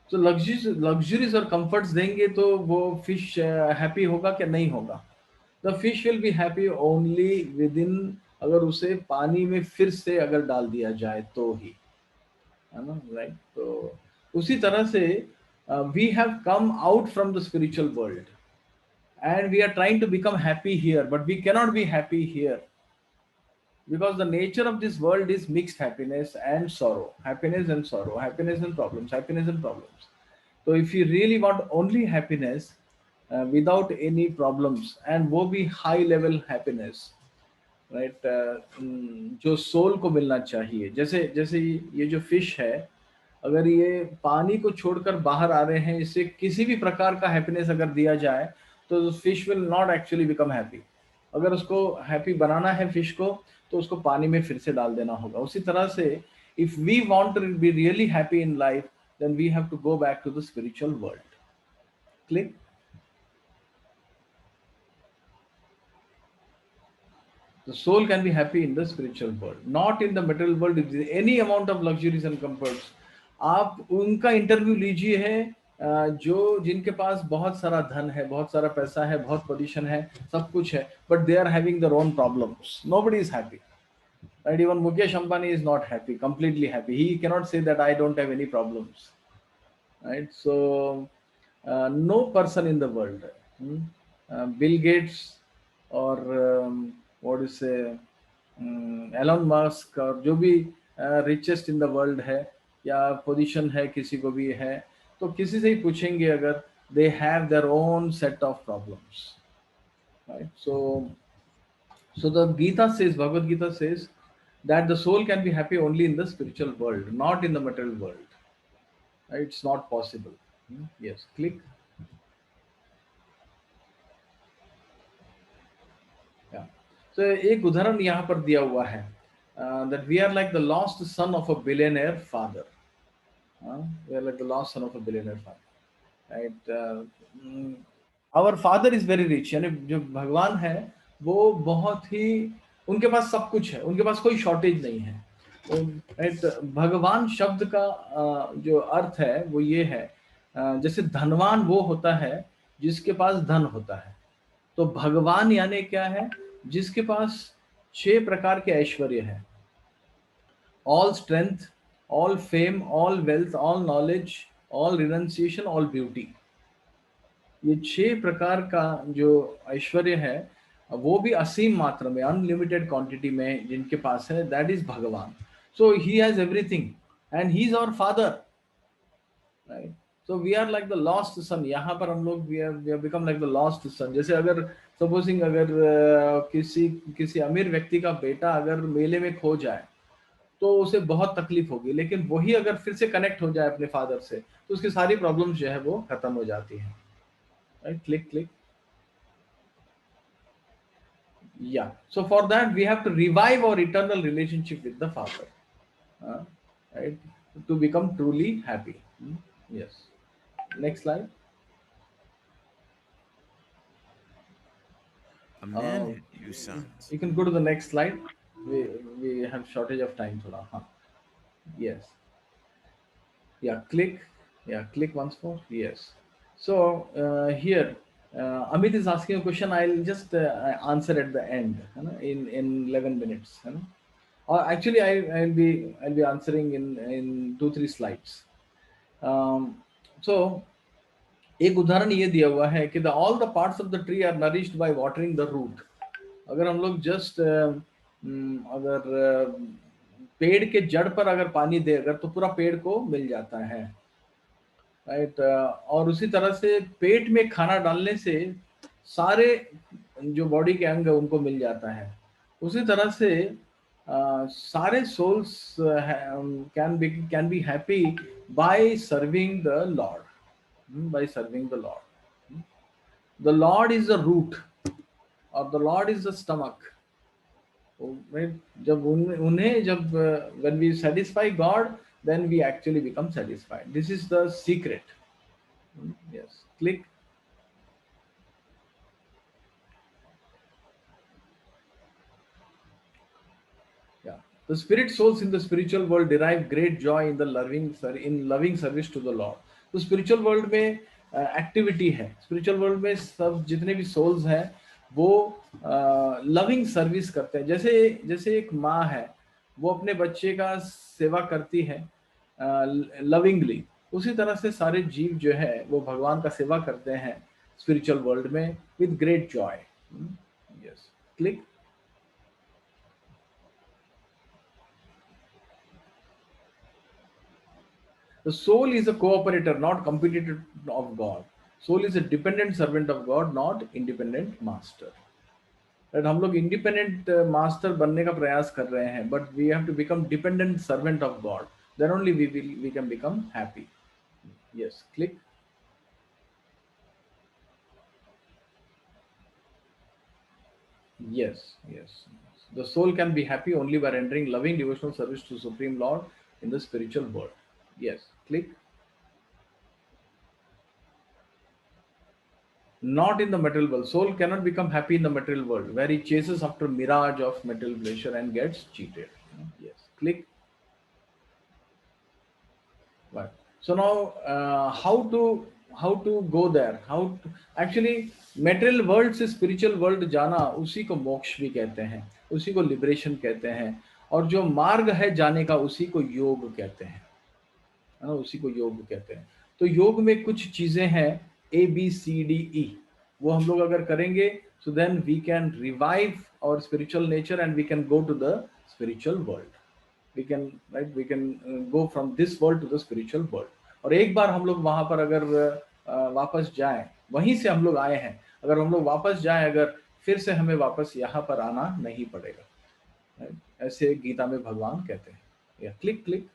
तो लग्जरीज और कंफर्ट्स देंगे तो वो फिश हैप्पी होगा क्या? नहीं होगा। The fish will be happy only with in, अगर उसे पानी में फिर से अगर डाल दिया जाए तो ही, है ना, राइट? तो उसी तरह से we have come out from the spiritual world and we are trying to become happy here, but we cannot be happy here because the nature of this world is mixed happiness and sorrow, happiness and sorrow, happiness and problems, happiness and problems. So if you really want only happiness without any problems, and वो भी high level happiness, right, जो soul को मिलना चाहिए, जैसे जैसे ये जो फिश है, अगर ये पानी को छोड़कर बाहर आ रहे हैं, इससे किसी भी प्रकार का हैप्पीनेस अगर दिया जाए तो fish will not actually become happy. अगर उसको हैप्पी बनाना है फिश को, तो उसको पानी में फिर से डाल देना होगा। उसी तरह से if we want to be really happy in life, then we have to go back to the spiritual world. Click. The soul can be happy in the spiritual world, not in the material world. If there is any amount of luxuries and comforts, आप उनका interview लीजिए है, जो जिनके पास बहुत सारा धन है, बहुत सारा पैसा है, बहुत पोजीशन है, सब कुछ है, but they are having their own problems. Nobody is happy, right? Even Mukesh Ambani is not happy, completely happy. He cannot say that I don't have any problems, right? So no person in the world, Bill Gates or what is say Elon Musk, और जो भी richest in the world है या position है किसी को भी है, तो किसी से ही पूछेंगे अगर, they have their own set of problems, right? So the Gita says, Bhagavad Gita says that the soul can be happy only in the spiritual world, not in the material world, right? It's not possible. Yes, click. Yeah. So एक उदाहरण यहाँ पर दिया हुआ है, that we are like the lost son of a billionaire father. We are like the lost son of a billionaire father, right? Mm, our father is very rich, यानी जो भगवान है वो बहुत ही, उनके पास सब कुछ है, उनके पास कोई शॉर्टेज नहीं है, राइट? भगवान शब्द का जो अर्थ है वो ये है, जैसे धनवान वो होता है जिसके पास धन होता है, तो भगवान यानी क्या है? जिसके पास 6 प्रकार के ऐश्वर्य है: all strength, all fame, all wealth, all knowledge, all renunciation, all beauty. ये 6 प्रकार का जो ऐश्वर्य है वो भी असीम मात्रा में, अनलिमिटेड क्वांटिटी में जिनके पास है, दैट इज भगवान. So he has everything and he is our father, right? So we are like the lost son. यहाँ पर हम लोग we have become like the lost son. जैसे अगर सपोजिंग अगर किसी किसी अमीर व्यक्ति का बेटा अगर मेले में खो जाए तो उसे बहुत तकलीफ होगी, लेकिन वही अगर फिर से कनेक्ट हो जाए अपने फादर से तो उसकी सारी प्रॉब्लम्स जो है वो खत्म हो जाती हैं, right? Click click. Yeah, so for that we have to revive our eternal relationship with the father, right, to become truly happy. Yes, next slide. A man had 2 sons. You can go to the next slide. We have shortage of time thoda. Yes. Yeah, click. Yeah, click once more. Yes. So here Amit is asking a question. I'll just answer at the end, in 11 minutes, or actually I'll be answering in 2-3 slides. So एक उदाहरण ये दिया हुआ है कि the all the parts of the tree are nourished by watering the root. अगर हम लोग जस्ट अगर पेड़ के जड़ पर अगर पानी दे अगर तो पूरा पेड़ को मिल जाता है, राइट? और उसी तरह से पेट में खाना डालने से सारे जो बॉडी के अंग है उनको मिल जाता है. उसी तरह से सारे souls can be happy by serving the lord. By serving the Lord. The Lord is the root or the Lord is the stomach. जब उन्हें जब when we satisfy God, then we actually become satisfied. This is the secret. Yes, click. Yeah, the spirit souls in the spiritual world derive great joy in the loving service to the Lord. तो spiritual world में activity है, spiritual world में सब जितने भी souls हैं वो loving service करते हैं. जैसे जैसे एक माँ है वो अपने बच्चे का सेवा करती है लविंगली, उसी तरह से सारे जीव जो है वो भगवान का सेवा करते हैं स्पिरिचुअल वर्ल्ड में with great Joy. Yes, click. The soul is a cooperator, not competitor of God. Soul is a dependent servant of God, not independent master. Right? हम लोग इंडिपेंडेंट मास्टर बनने का प्रयास कर रहे हैं, but we have to become dependent servant of God. Then only we can become happy. Yes, click. Yes, yes. The soul can be happy only by rendering loving devotional service to Supreme Lord in the spiritual world. Yes, click. Not in the material world. Soul cannot become happy in the material world, where he chases after mirage of material pleasure and gets cheated. Yes, click. Right. So now, how to go there? How to, actually material world से spiritual world जाना, उसी को मोक्ष भी कहते हैं, उसी को लिबरेशन कहते हैं, और जो मार्ग है जाने का उसी को योग कहते हैं, है ना? उसी को योग कहते हैं. तो योग में कुछ चीजें हैं ABCDE, वो हम लोग अगर करेंगे so then we can revive our spiritual nature and we can go to the spiritual world. We can, right, we can go from this world to the spiritual world. और एक बार हम लोग वहां पर अगर वापस जाएं, वहीं से हम लोग आए हैं, अगर हम लोग वापस जाएं अगर, फिर से हमें वापस यहाँ पर आना नहीं पड़ेगा, right? ऐसे गीता में भगवान कहते हैं. या click click.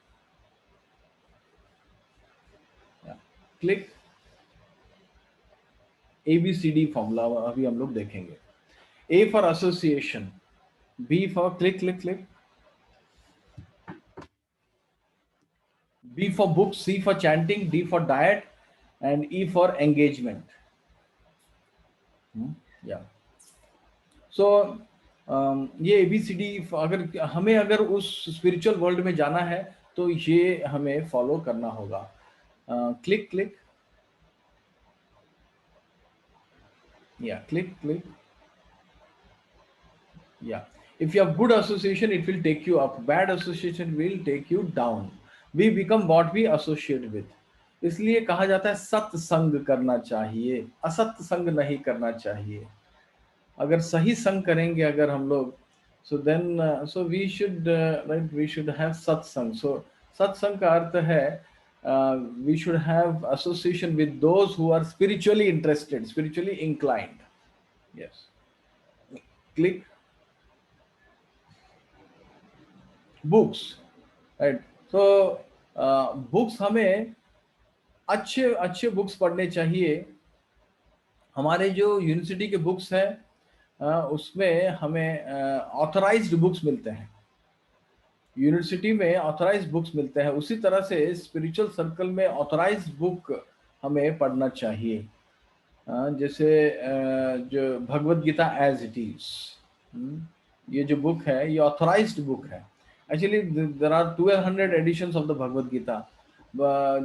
Click. ABCD formula अभी हम लोग देखेंगे. A for association, B for click click click. B for books, C for chanting, D for diet, and E for engagement. Yeah. So ये ABCD, अगर अगर उस स्पिरिचुअल वर्ल्ड में जाना है तो ये हमें फॉलो करना होगा. Click click. Yeah, click. Yeah. If you have good association, it will take you up. Bad association will take you down. We become what we associate with. इसलिए कहा जाता है सत्संग करना चाहिए, असत संग नहीं करना चाहिए. अगर सही संग करेंगे अगर हम लोग, so then so we should right, we should have satsang. So satsang का अर्थ है we should have association with those who are spiritually interested, spiritually inclined. Yes. Click. Books, right. So books हमें अच्छे अच्छे बुक्स पढ़ने चाहिए. हमारे जो university के बुक्स हैं उसमें हमें ऑथराइज्ड बुक्स मिलते हैं. यूनिवर्सिटी में ऑथराइज्ड बुक्स मिलते हैं. उसी तरह से स्पिरिचुअल सर्कल में ऑथराइज्ड बुक हमें पढ़ना चाहिए. जैसे जो Bhagavad Gita as it is, ये जो बुक है ये ऑथराइज्ड बुक है. Actually there are 1200 editions of the Bhagavad Gita.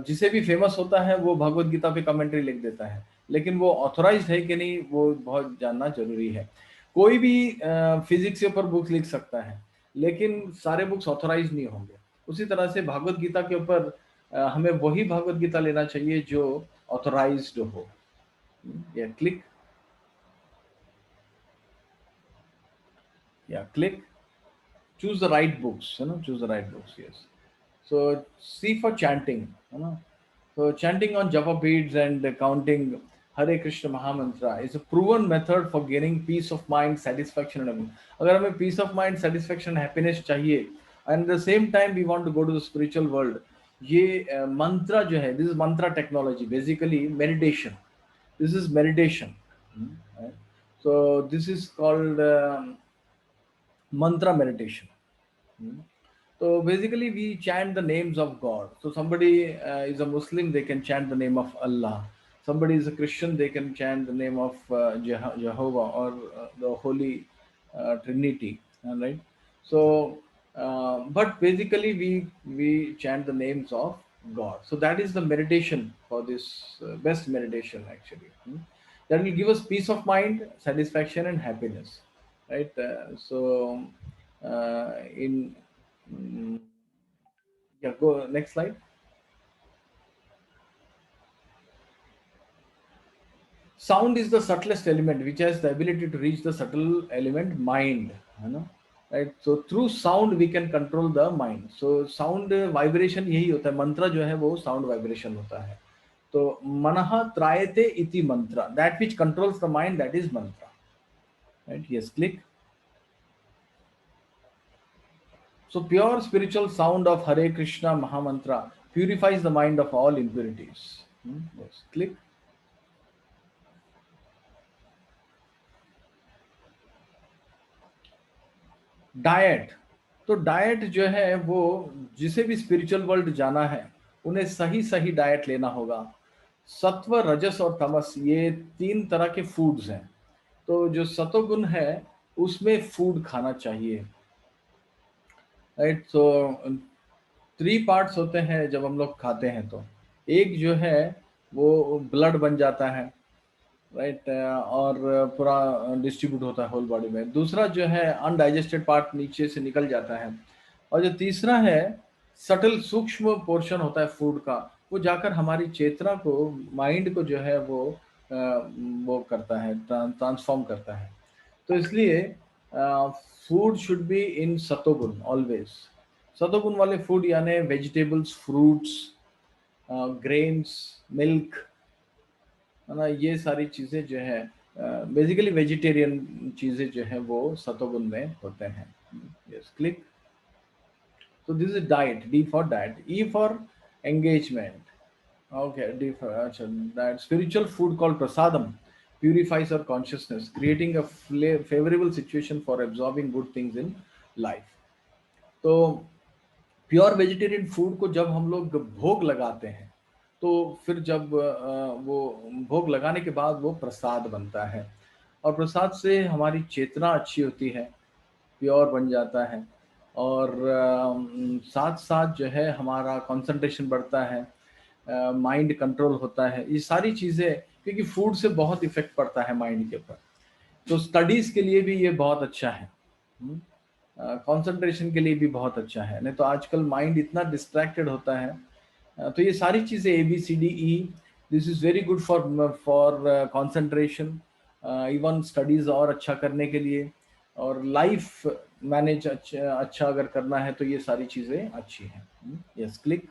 जिसे भी फेमस होता है वो भगवत गीता पे कमेंट्री लिख देता है, लेकिन वो ऑथराइज्ड है कि नहीं वो बहुत जानना जरूरी है. कोई भी फिजिक्स के ऊपर बुक लिख सकता है, लेकिन सारे बुक्स ऑथराइज नहीं होंगे. उसी तरह से भगवत गीता के ऊपर हमें वही भगवत गीता लेना चाहिए जो ऑथराइज्ड हो. या click. Yeah, click. Choose the right books, choose the right books. Yes. So C for chanting, so chanting on japa beads and counting Hare Krishna Mahamantra is a proven method for gaining peace of mind, satisfaction and happiness. अगर हमें peace of mind, satisfaction, happiness चाहिए, and at the same time we want to go to the spiritual world, ये mantra जो है, this is mantra technology, basically meditation. This is meditation. Right? So this is called mantra meditation. So basically we chant the names of God. So somebody is a Muslim, they can chant the name of Allah. Somebody is a Christian, they can chant the name of Jehovah or the Holy Trinity, right? So but basically we chant the names of God. So that is the meditation for this best meditation actually. That will give us peace of mind, satisfaction and happiness, right? In yeah, go next slide. Sound is the subtlest element which has the ability to reach the subtle element mind, right? So through sound we can control the mind. So sound vibration यही होता है. मंत्र जो है वो sound vibration होता है. तो मनः त्रायते इति mantra, that which controls the mind, that is mantra, right? Yes, click. So pure spiritual sound of Hare Krishna Mahamantra purifies the mind of all impurities. Yes, click. Diet. तो diet जो है वो जिसे भी स्पिरिचुअल वर्ल्ड जाना है उन्हें सही सही डाइट लेना होगा. सत्व, रजस और तमस ये 3 तरह के फूड्स हैं. तो जो सतोगुण है उसमें फूड खाना चाहिए, राइट. सो 3 पार्ट्स होते हैं जब हम लोग खाते हैं. तो एक जो है वो ब्लड बन जाता है, राइट, और पूरा डिस्ट्रीब्यूट होता है होल बॉडी में. दूसरा जो है अनडाइजेस्टेड पार्ट नीचे से निकल जाता है. और जो तीसरा है सटल सूक्ष्म पोर्शन होता है फूड का, वो जाकर हमारी चेतना को, माइंड को जो है वो करता है, ट्रांसफॉर्म करता है. तो इसलिए फूड शुड बी इन सतोगुण ऑलवेज. सतोगुण वाले फूड यानी वेजिटेबल्स, फ्रूट्स, ग्रेन्स, मिल्क, है ना, ये सारी चीज़ें जो है बेसिकली वेजिटेरियन चीज़ें जो है वो सतोगुण में होते हैं. Yes, click. So this is diet, D for diet. E for engagement. Okay, D for that spiritual food called prasadam purifies our consciousness, creating a favorable situation for absorbing good things in life. तो pure vegetarian food को जब हम लोग भोग लगाते हैं, तो फिर जब वो भोग लगाने के बाद वो प्रसाद बनता है, और प्रसाद से हमारी चेतना अच्छी होती है, प्योर बन जाता है, और साथ साथ जो है हमारा कंसंट्रेशन बढ़ता है, माइंड कंट्रोल होता है, ये सारी चीज़ें, क्योंकि फूड से बहुत इफेक्ट पड़ता है माइंड के ऊपर। तो स्टडीज के लिए भी ये बहुत अच्छा है, कंसंट्रेशन के लिए भी बहुत अच्छा है, नहीं तो आजकल माइंड इतना डिस्ट्रैक्टेड होता है। तो ये सारी चीज़ें ABCDE, this is very good for concentration, even studies और अच्छा करने के लिए, और लाइफ मैनेज अच्छा अगर करना है तो ये सारी चीज़ें अच्छी हैं। Yes, click.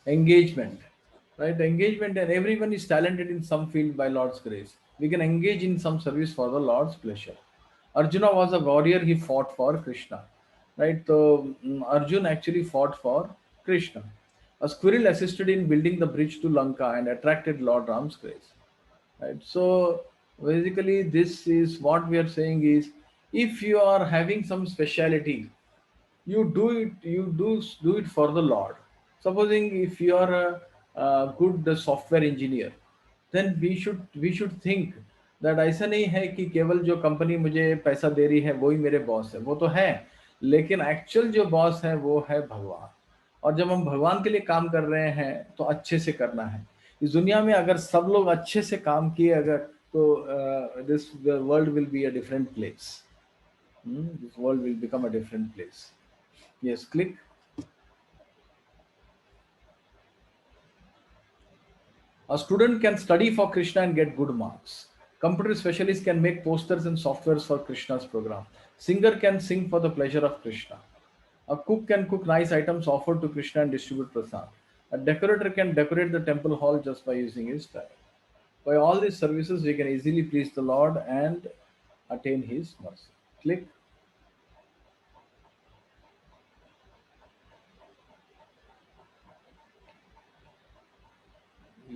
Engagement, right? Engagement, and everyone is talented in some field by Lord's grace. We can engage in some service for the Lord's pleasure. Arjuna was a warrior, he fought for Krishna, right? So Arjun actually fought for Krishna. A squirrel assisted in building the bridge to Lanka and attracted Lord Ram's grace, right? So basically this is what we are saying is, if you are having some speciality, you do it, do it for the Lord. Supposing if you are a good software engineer, then we should think that ऐसा नहीं है कि केवल जो company मुझे पैसा दे रही है वही मेरे बॉस है, वो तो है, लेकिन एक्चुअल जो बॉस है वो है भगवान। और जब हम भगवान के लिए काम कर रहे हैं तो अच्छे से करना है। इस दुनिया में अगर सब लोग अच्छे से काम किए अगर, तो this world will be a different place, this world will become a different place. Yes, click. A student can study for Krishna and get good marks. Computer specialists can make posters and softwares for Krishna's program. Singer can sing for the pleasure of Krishna. A cook can cook nice items offered to Krishna and distribute prasad. A decorator can decorate the temple hall just by using his style. By all these services, we can easily please the Lord and attain His mercy. Click.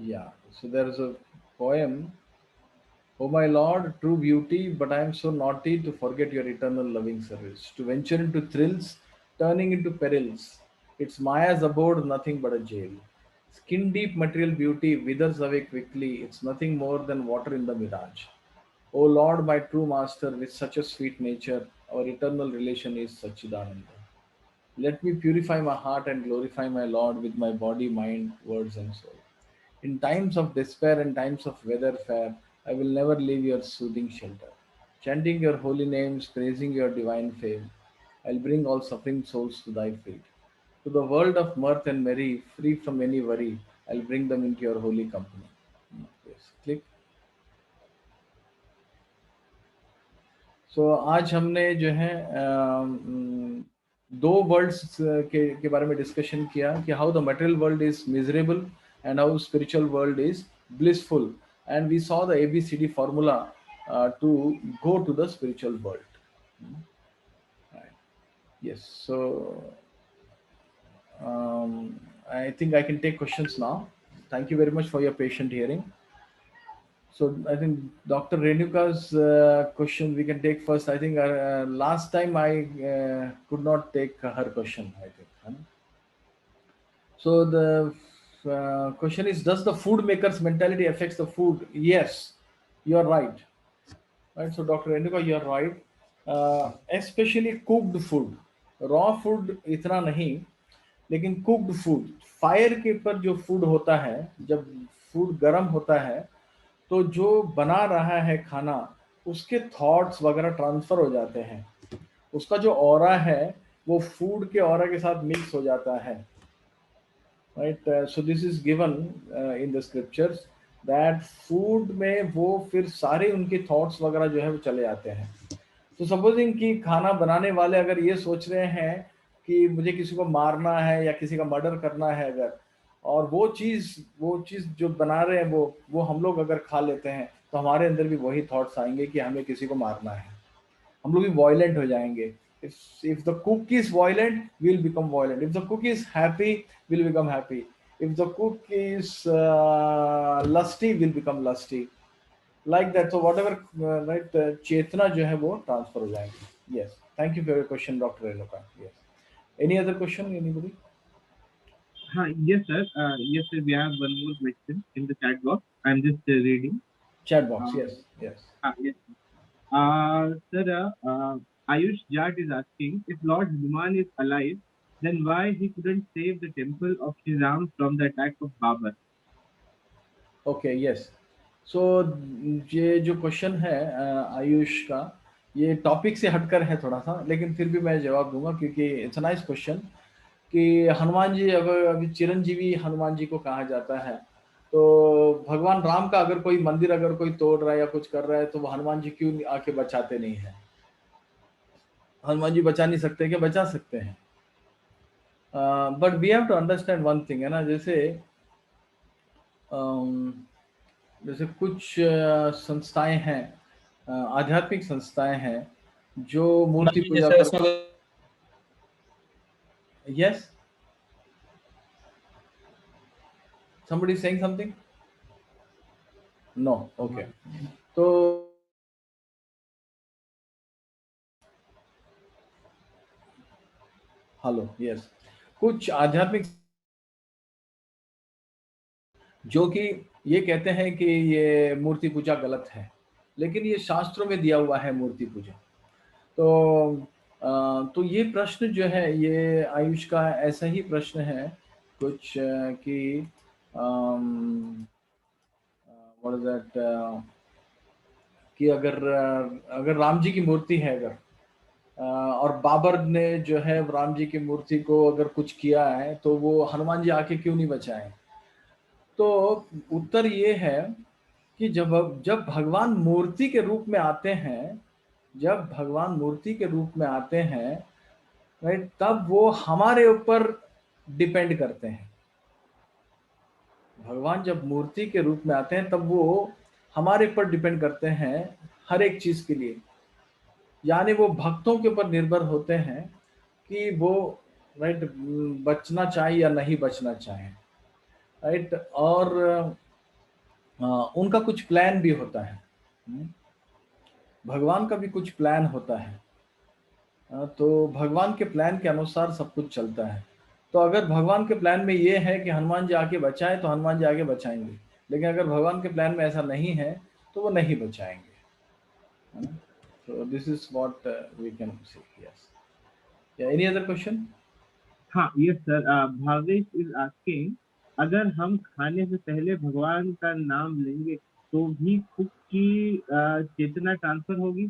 Yeah, so there is a poem. O my Lord, true beauty, but I am so naughty to forget your eternal loving service, to venture into thrills, turning into perils. It's Maya's abode, nothing but a jail. Skin deep material beauty withers away quickly, it's nothing more than water in the mirage. O Lord, my true master, with such a sweet nature, our eternal relation is Sachidananda. Let me purify my heart and glorify my Lord with my body, mind, words, and soul. In times of despair and times of weather fair, I will never leave your soothing shelter. Chanting your holy names, praising your divine fame, I'll bring all suffering souls to thy feet. To the world of mirth and merry, free from any worry, I'll bring them into your holy company. Yes, click. So आज हमने जो है दो world's के बारे में discussion किया कि how the material world is miserable and how spiritual world is blissful, and we saw the ABCD formula to go to the spiritual world. Right. Yes, so I think I can take questions now. Thank you very much for your patient hearing. So I think Dr. Renuka's question we can take first. I think last time I could not take her question, I think, huh? So the question is, does the food maker's mentality affects the food? Yes, you are right. Right. So Dr. Renuka, you are right. Especially cooked food, raw food इतना नहीं, लेकिन cooked food, fire के ऊपर जो food होता है, जब food गर्म होता है, तो जो बना रहा है खाना, उसके थॉट्स वगैरह ट्रांसफर हो जाते हैं, उसका जो ऑरा है वो फूड के ऑरा के साथ मिक्स हो जाता है, right? So this is given in the scriptures that food में वो फिर सारे उनके thoughts वगैरह जो है वो चले जाते हैं। तो सपोजिंग कि खाना बनाने वाले अगर ये सोच रहे हैं कि मुझे किसी को मारना है या किसी का मर्डर करना है अगर, और वो चीज़ जो बना रहे हैं वो हम लोग अगर खा लेते हैं, तो हमारे अंदर भी वही थॉट्स आएंगे कि हमें किसी को मारना है, हम लोग भी वायलेंट हो जाएंगे। if the cook is violent, we'll become violent. If the cook is happy, we'll become happy. If the cook is lusty, we'll become lusty, like that. So whatever right, चेतना जो है वो ट्रांसफर हो जाएगी। Yes, Thank you for your question, Dr. Renuka. Yes. Any other question, anybody? Yes, sir. Yes, sir. We have one more question in the chat box. I'm just reading. Chat box. Uh, Yes. Yes. yes. Sir, Ayush Jat is asking if Lord Hanuman is alive, then why he couldn't save the temple of Sri Ram from the attack of Babur? Okay yes so ये जो question है आयुष का, ये topic से हटकर है थोड़ा सा, लेकिन फिर भी मैं जवाब दूंगा क्योंकि इट्स नाइस क्वेश्चन कि हनुमान जी, अगर अभी चिरंजीवी हनुमान जी को कहा जाता है, तो भगवान राम का अगर कोई मंदिर अगर कोई तोड़ रहा है या कुछ कर रहा है, तो वो हनुमान जी क्यों आके बचाते नहीं है? हनुमान जी बचा नहीं सकते क्या? बचा सकते हैं, but we have to understand one thing, है ना, जैसे जैसे कुछ संस्थाएं हैं, आध्यात्मिक संस्थाएं हैं जो मूर्ति पूजा कर, yes somebody is saying something, no, okay, तो हेलो, यस, कुछ आध्यात्मिक जो कि ये कहते हैं कि ये मूर्ति पूजा गलत है, लेकिन ये शास्त्रों में दिया हुआ है मूर्ति पूजा। तो ये प्रश्न जो है, ये आयुष का ऐसा ही प्रश्न है कुछ कि व्हाट इज दैट, कि अगर राम जी की मूर्ति है, अगर और बाबर ने जो है राम जी की मूर्ति को अगर कुछ किया है, तो वो हनुमान जी आके क्यों नहीं बचाए? तो उत्तर ये है कि जब जब भगवान मूर्ति के रूप में आते हैं, जब भगवान मूर्ति के रूप में आते हैं, राइट, तब वो हमारे ऊपर डिपेंड करते हैं। भगवान जब मूर्ति के रूप में आते हैं, तब वो हमारे ऊपर डिपेंड करते हैं हर एक चीज के लिए, यानी वो भक्तों के ऊपर निर्भर होते हैं कि वो, राइट, बचना चाहे या नहीं बचना चाहे, राइट, और उनका कुछ प्लान भी होता है, भगवान का भी कुछ प्लान होता है, तो भगवान के प्लान के अनुसार सब कुछ चलता है। तो अगर भगवान के प्लान में ये है कि हनुमान जी आके बचाएं, तो हनुमान जी आके बचाएंगे, लेकिन अगर भगवान के प्लान में ऐसा नहीं है, तो वो नहीं बचाएंगे। तो this is what we can say. Yes, या एनी अदर क्वेश्चन? हाँ, yes sir. Bhavesh is asking अगर हम खाने से पहले भगवान का नाम लेंगे तो भी कुक की चेतना ट्रांसफर होगी?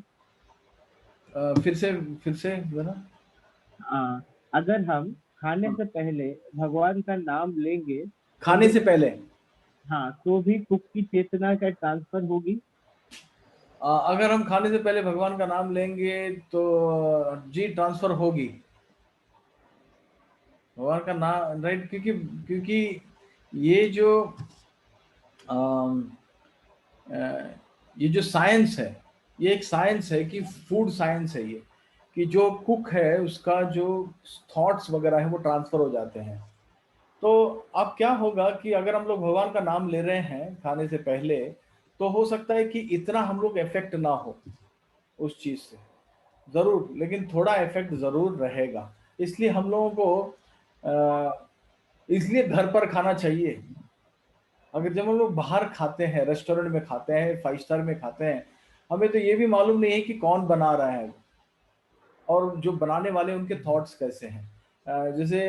फिर से जरा। अगर हम खाने से पहले भगवान का नाम लेंगे खाने से पहले, हाँ, तो भी कुक की चेतना का ट्रांसफर होगी? अगर हम खाने से पहले भगवान का नाम लेंगे तो जी ट्रांसफर होगी, भगवान का नाम, राइट, क्योंकि ये जो ये जो साइंस है, ये एक साइंस है कि फूड साइंस है ये, कि जो कुक है उसका जो थॉट्स वगैरह है वो ट्रांसफर हो जाते हैं। तो अब क्या होगा कि अगर हम लोग भगवान का नाम ले रहे हैं खाने से पहले, तो हो सकता है कि इतना हम लोग इफेक्ट ना हो उस चीज से, जरूर, लेकिन थोड़ा इफेक्ट जरूर रहेगा। इसलिए हम लोगों को इसलिए घर पर खाना चाहिए। अगर जब हम लोग बाहर खाते हैं, रेस्टोरेंट में खाते हैं, 5 स्टार में खाते हैं, हमें तो ये भी मालूम नहीं है कि कौन बना रहा है और जो बनाने वाले उनके थॉट्स कैसे हैं। जैसे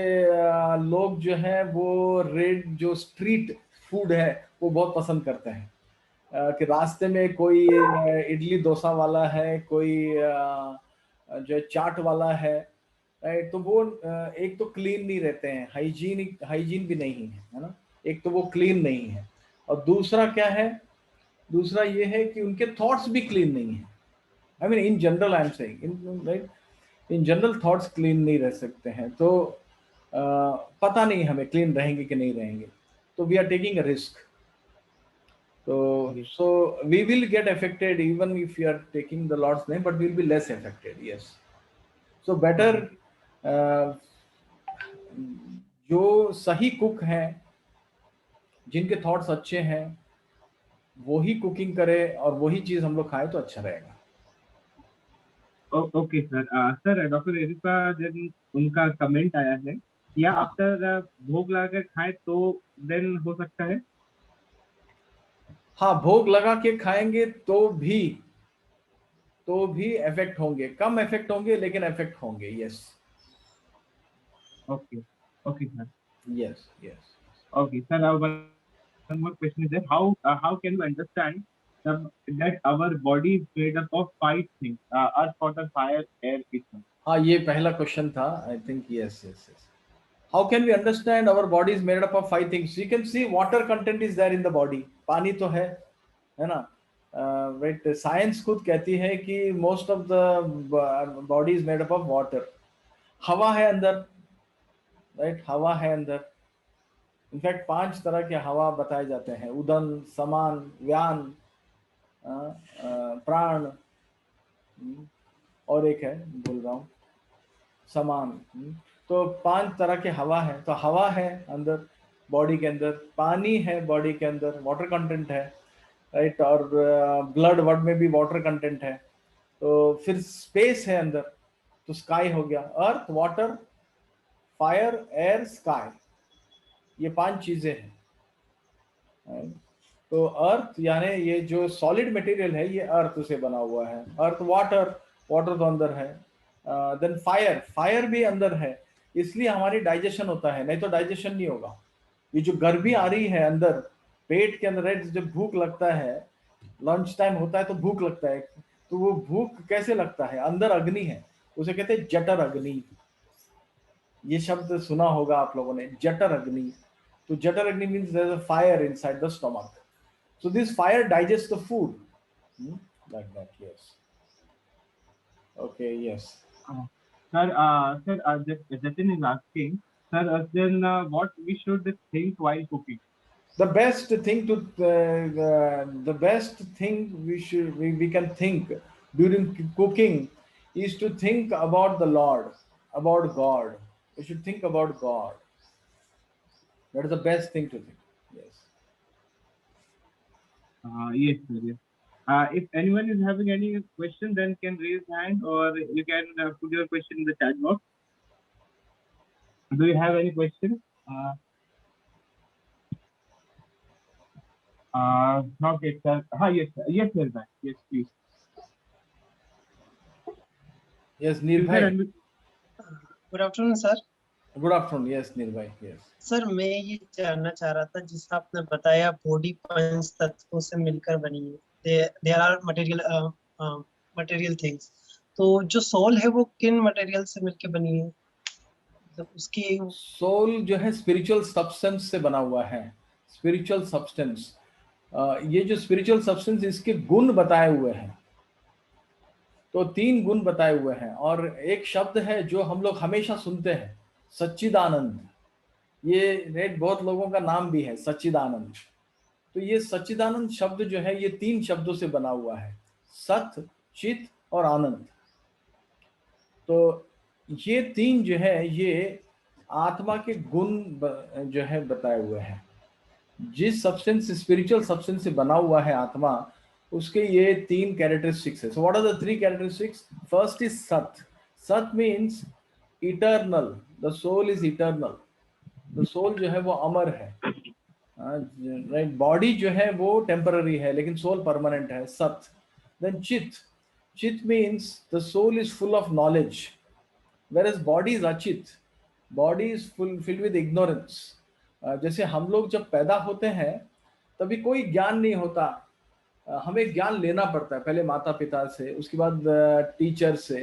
लोग जो है वो रेड जो स्ट्रीट फूड है वो बहुत पसंद करते हैं, कि रास्ते में कोई इडली डोसा वाला है, कोई जो है चाट वाला है, राइट, तो वो एक तो क्लीन नहीं रहते हैं, हाइजीन भी नहीं है ना, एक तो वो क्लीन नहीं है, और दूसरा क्या है, दूसरा ये है कि उनके थॉट्स भी क्लीन नहीं है। I mean in general I am saying, in right, in general thoughts clean नहीं रह सकते हैं, तो पता नहीं हमें क्लीन रहेंगे कि नहीं रहेंगे, तो we are taking a risk. So we will get affected even if you are taking the Lord's name, but we'll be less affected. Yes. So better जो सही कुक हैं, जिनके थॉट्स अच्छे हैं, वो ही कुकिंग करे और वही चीज हम लोग खाएं तो अच्छा रहेगा। Okay sir. Sir doctor Erica Jan उनका कमेंट आया है, या हाँ आफ्टर भोग लगाकर खाएं तो देन हो सकता है? हाँ, भोग लगा के खाएंगे तो भी इफेक्ट होंगे, कम इफेक्ट होंगे लेकिन इफेक्ट होंगे। Yes okay, okay sir. Yes yes. Okay sir, one more question is that how can we understand that our body is made up of five things: earth, water, fire, air, ether? हाँ, ये पहला question था, I think. Yes yes yes. How can we understand our body is made up of five things? You can see water content is there in the body. पानी तो है ना? Right, science खुद कहती है कि most of the body is made up of water. हवा है अंदर, राइट, हवा है अंदर। इनफैक्ट 5 तरह के हवा बताए जाते हैं: उदन, समान, व्यान, प्राण, और एक है भूल रहा हूँ, समान। तो 5 तरह के हवा है। तो हवा है अंदर बॉडी के अंदर, पानी है बॉडी के अंदर, वाटर कंटेंट है, राइट, और ब्लड वर्ड में भी वाटर कंटेंट है। तो फिर स्पेस है अंदर, तो स्काई हो गया। अर्थ, वाटर, फायर, एयर, स्काई, ये 5 चीजें हैं। right? तो अर्थ यानी ये जो सॉलिड मटेरियल है, ये अर्थ से बना हुआ है। अर्थ, वाटर, वाटर तो अंदर है। देन फायर, फायर भी अंदर है, इसलिए हमारी डाइजेशन होता है, नहीं तो डाइजेशन नहीं होगा। ये जो गर्मी आ रही है अंदर पेट के अंदर, राइट, जब भूख लगता है, लंच टाइम होता है तो भूख लगता है, तो वो भूख कैसे लगता है? अंदर अग्नि है, उसे कहते हैं जठर अग्नि। ये शब्द सुना होगा आप लोगों ने, जठर अग्नि। तो जठर अग्नि means there is a fire inside the stomach, so this fire digests the food. Like that, yes. Okay, yes. Sir, Jatin is asking, sir, then what we should think while cooking? The best thing we can think during cooking is to think about the Lord, about God. We should think about God. That is the best thing to think. Yes. Yes, sir. Yes. If anyone is having any question, then can raise hand, or you can put your question in the chat box. Do you have any question? Okay, sir. Yes, sir. Yes, sir. Yes, please. Yes, Please, sir, Nirbhai. Good afternoon sir. Good afternoon. Yes, Nirbhai. Yes. Sir मैं ये जानना चाह रहा था, जिस आपने बताया body 5 तत्वों से मिलकर बनी है, देयर आर मटेरियल थिंग्स, तो जो सोल है वो किन मटेरियल से मिलकर बनी है? मतलब उसकी सोल जो है स्पिरिचुअल सब्सटेंस से बना हुआ है। स्पिरिचुअल सब्सटेंस, ये जो स्पिरिचुअल सब्सटेंस, इसके गुण बताए हुए हैं। तो 3 गुण बताए हुए हैं, और एक शब्द है जो हम लोग हमेशा सुनते हैं, सच्चिदानंद। ये रेट बहुत लोगों का नाम भी है, सच्चिदानंद। तो ये सच्चिदानंद शब्द जो है, ये 3 शब्दों से बना हुआ है: सत, चित और आनंद। तो ये 3 जो है, ये आत्मा के गुण जो है बताए हुए हैं। जिस सब्सटेंस, स्पिरिचुअल सब्सटेंस से बना हुआ है आत्मा, उसके ये 3 कैरेक्टरिस्टिक्स है। So what are the 3 characteristics? First is सत। सत means eternal, the soul is eternal. The soul जो है वो अमर है, राइट। बॉडी जो है वो टेम्पररी है, लेकिन सोल परमानेंट है, सत। देन चित। चित means the soul is full of knowledge, whereas body is achit, body is filled with ignorance। जैसे हम लोग जब पैदा होते हैं तभी कोई ज्ञान नहीं होता, हमें ज्ञान लेना पड़ता है, पहले माता पिता से, उसके बाद टीचर से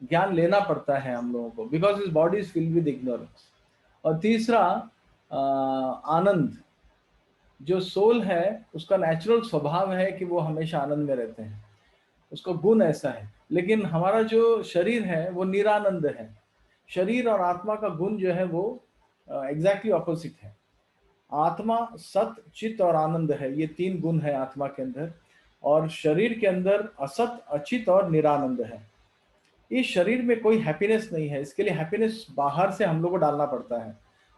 ज्ञान लेना पड़ता है हम लोगों को, because is body is filled with ignorance. और तीसरा आनंद। जो सोल है उसका नेचुरल स्वभाव है कि वो हमेशा आनंद में रहते हैं, उसका गुण ऐसा है। लेकिन हमारा जो शरीर है वो निरानंद है। शरीर और आत्मा का गुण जो है वो एग्जैक्टली ऑपोजिट है। आत्मा सत, चित और आनंद है, ये 3 गुण है आत्मा के अंदर, और शरीर के अंदर असत, अचित और निरानंद है। इस शरीर में कोई हैप्पीनेस नहीं है, इसके लिए हैप्पीनेस बाहर से हम लोग को डालना पड़ता है।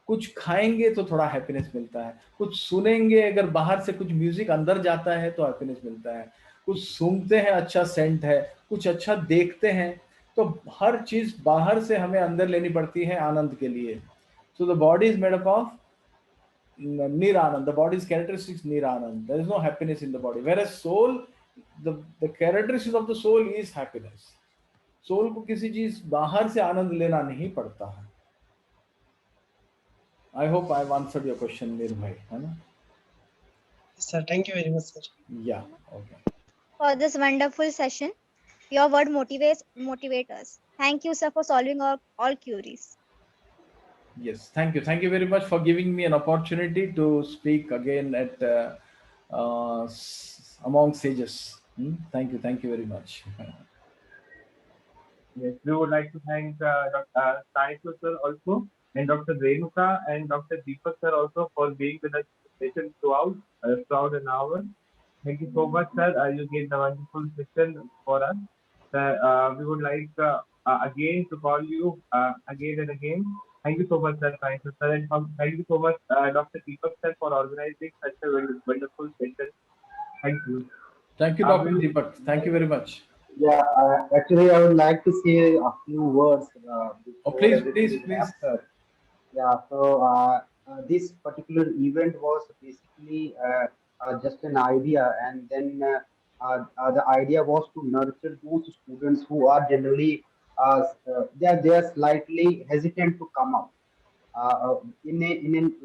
कुछ खाएंगे तो थोड़ा हैप्पीनेस मिलता है, कुछ सुनेंगे, अगर बाहर से कुछ म्यूजिक अंदर जाता है तो हैप्पीनेस मिलता है, कुछ सूंघते हैं अच्छा सेंट है, कुछ अच्छा देखते हैं, तो हर चीज बाहर से हमें अंदर लेनी पड़ती है आनंद के लिए. So the body is made up of Niranand. The body's characteristics Niranand. There is no happiness in the body. Whereas soul, the characteristics of the soul is happiness. Soul को किसी चीज बाहर से आनंद लेना नहीं पड़ता है. I hope I answered your question निर्भय, है ना? Sir, thank you very much, sir. या okay. For this wonderful session. Your word motivate us. Thank you, sir, for solving all queries. Yes, thank you. Thank you very much for giving me an opportunity to speak again at among sages. Thank you very much. Yes, we would like to thank Dr. Saito sir also, and Dr. Renuka and Dr. Deepak sir also for being with us session throughout an hour. Thank you so much, sir. You gave the wonderful session for us. Sir, we would like again to call you again and again. Thank you so much, sir. Saito sir, and thank you so much, Dr. Deepak sir, for organizing such a wonderful session. Thank you. Thank you, Dr. Deepak. Thank you very much. Yeah, actually, I would like to say a few words. Please. Yeah, so this particular event was basically just an idea, and then the idea was to nurture those students who are generally they are slightly hesitant to come up. In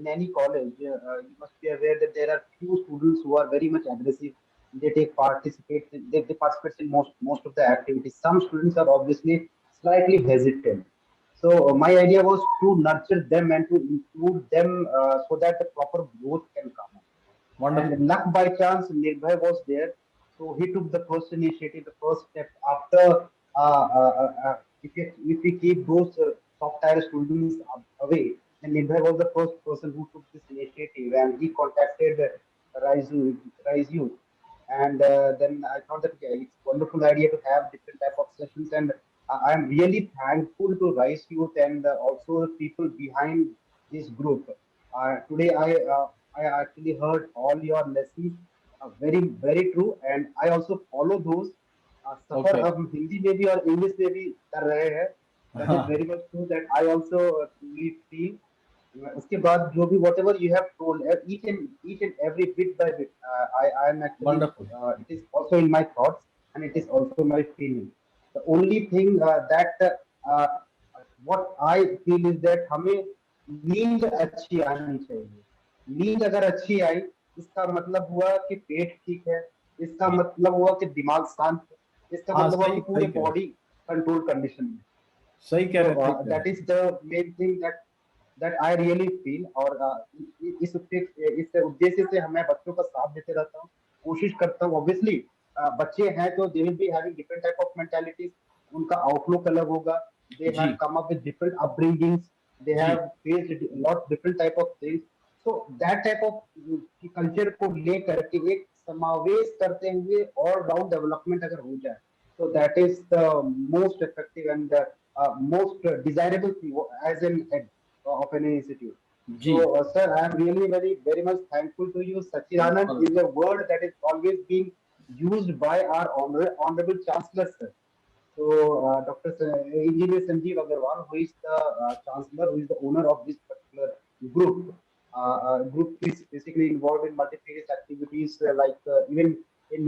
any college, you must be aware that there are few students who are very much aggressive. They they participate in most of the activities. Some students are obviously slightly hesitant. So my idea was to nurture them and to include them so that the proper growth can come. Wonderful. And luck by chance, Nirbhay was there. So he took the first initiative, the first step. After, if we keep those top tier students away, then Nirbhay was the first person who took this initiative, and he contacted Rise Youth. And then I thought that okay, it's a wonderful idea to have different type of sessions, and I'm really thankful to Rise Youth and also the people behind this group. Today I actually heard all your lessons, very true, and I also follow those. Suffer Okay. हम हिंदी में भी और English में भी कर रहे हैं. That is very much true that I also truly feel. उसके बाद जो भी whatever you have told, each and every bit by bit, I am actually Wonderful. it is also in my thoughts and it is also my feeling. The only thing that what I feel is that हमें नींद अच्छी आनी चाहिए. नींद अगर अच्छी आई, इसका मतलब हुआ कि पेट ठीक है, इसका मतलब हुआ कि दिमाग शांत है, इसका मतलब हुआ कि पूरे बॉडी कंट्रोल कंडीशन में. सही कह रहे हैं. That is the main thing that I really feel. और इस उद्देश्य से मैं बच्चों का साथ देते रहता हूँ, कोशिश करता हूँ. Obviously बच्चे हैं तो they will be having different type of mentalities. उनका आउटलुक अलग होगा. They have come up with different upbringings. They have faced a lot different type of things. So that type of culture को लेकर के एक समावेश करते हुए ऑल राउंड डेवलपमेंट अगर हो जाए, so that is the most effective and the most desirable thing as an head of an institute. So sir, I am really very much thankful to you. Sachidanand is a word that is always being used by our honorable chancellor, sir. So Dr. Engineer Sanjeev Agarwal, who is the chancellor, who is the owner of this particular group. Group is basically involved in multifarious activities like even he's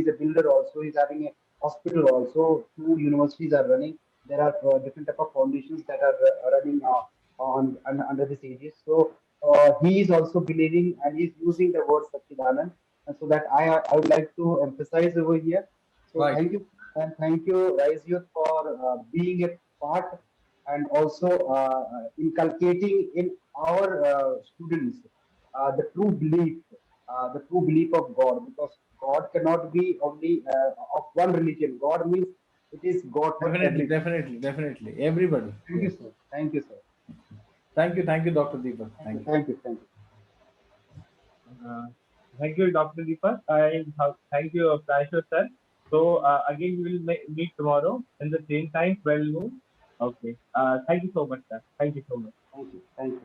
a builder also. He's having a hospital also. 2 universities are running. There are different type of foundations that are running under this aegis. So he is also believing and he's using the word Sachidanand, and so that I would like to emphasize over here. So thank you, and thank you, Rise Youth, for being a part and also inculcating in our students the true belief of God, because God cannot be only of one religion. God means it is God for everybody. Definitely. Everybody. Thank you, sir. Thank you, sir. Thank you, Dr. Deepak. Thank you. Thank you, Dr. Deepak. And thank you, Prashur sir. So again, we will meet tomorrow in the same time, 12 noon. Okay. Thank you so much, sir. Thank you so much. Thank you.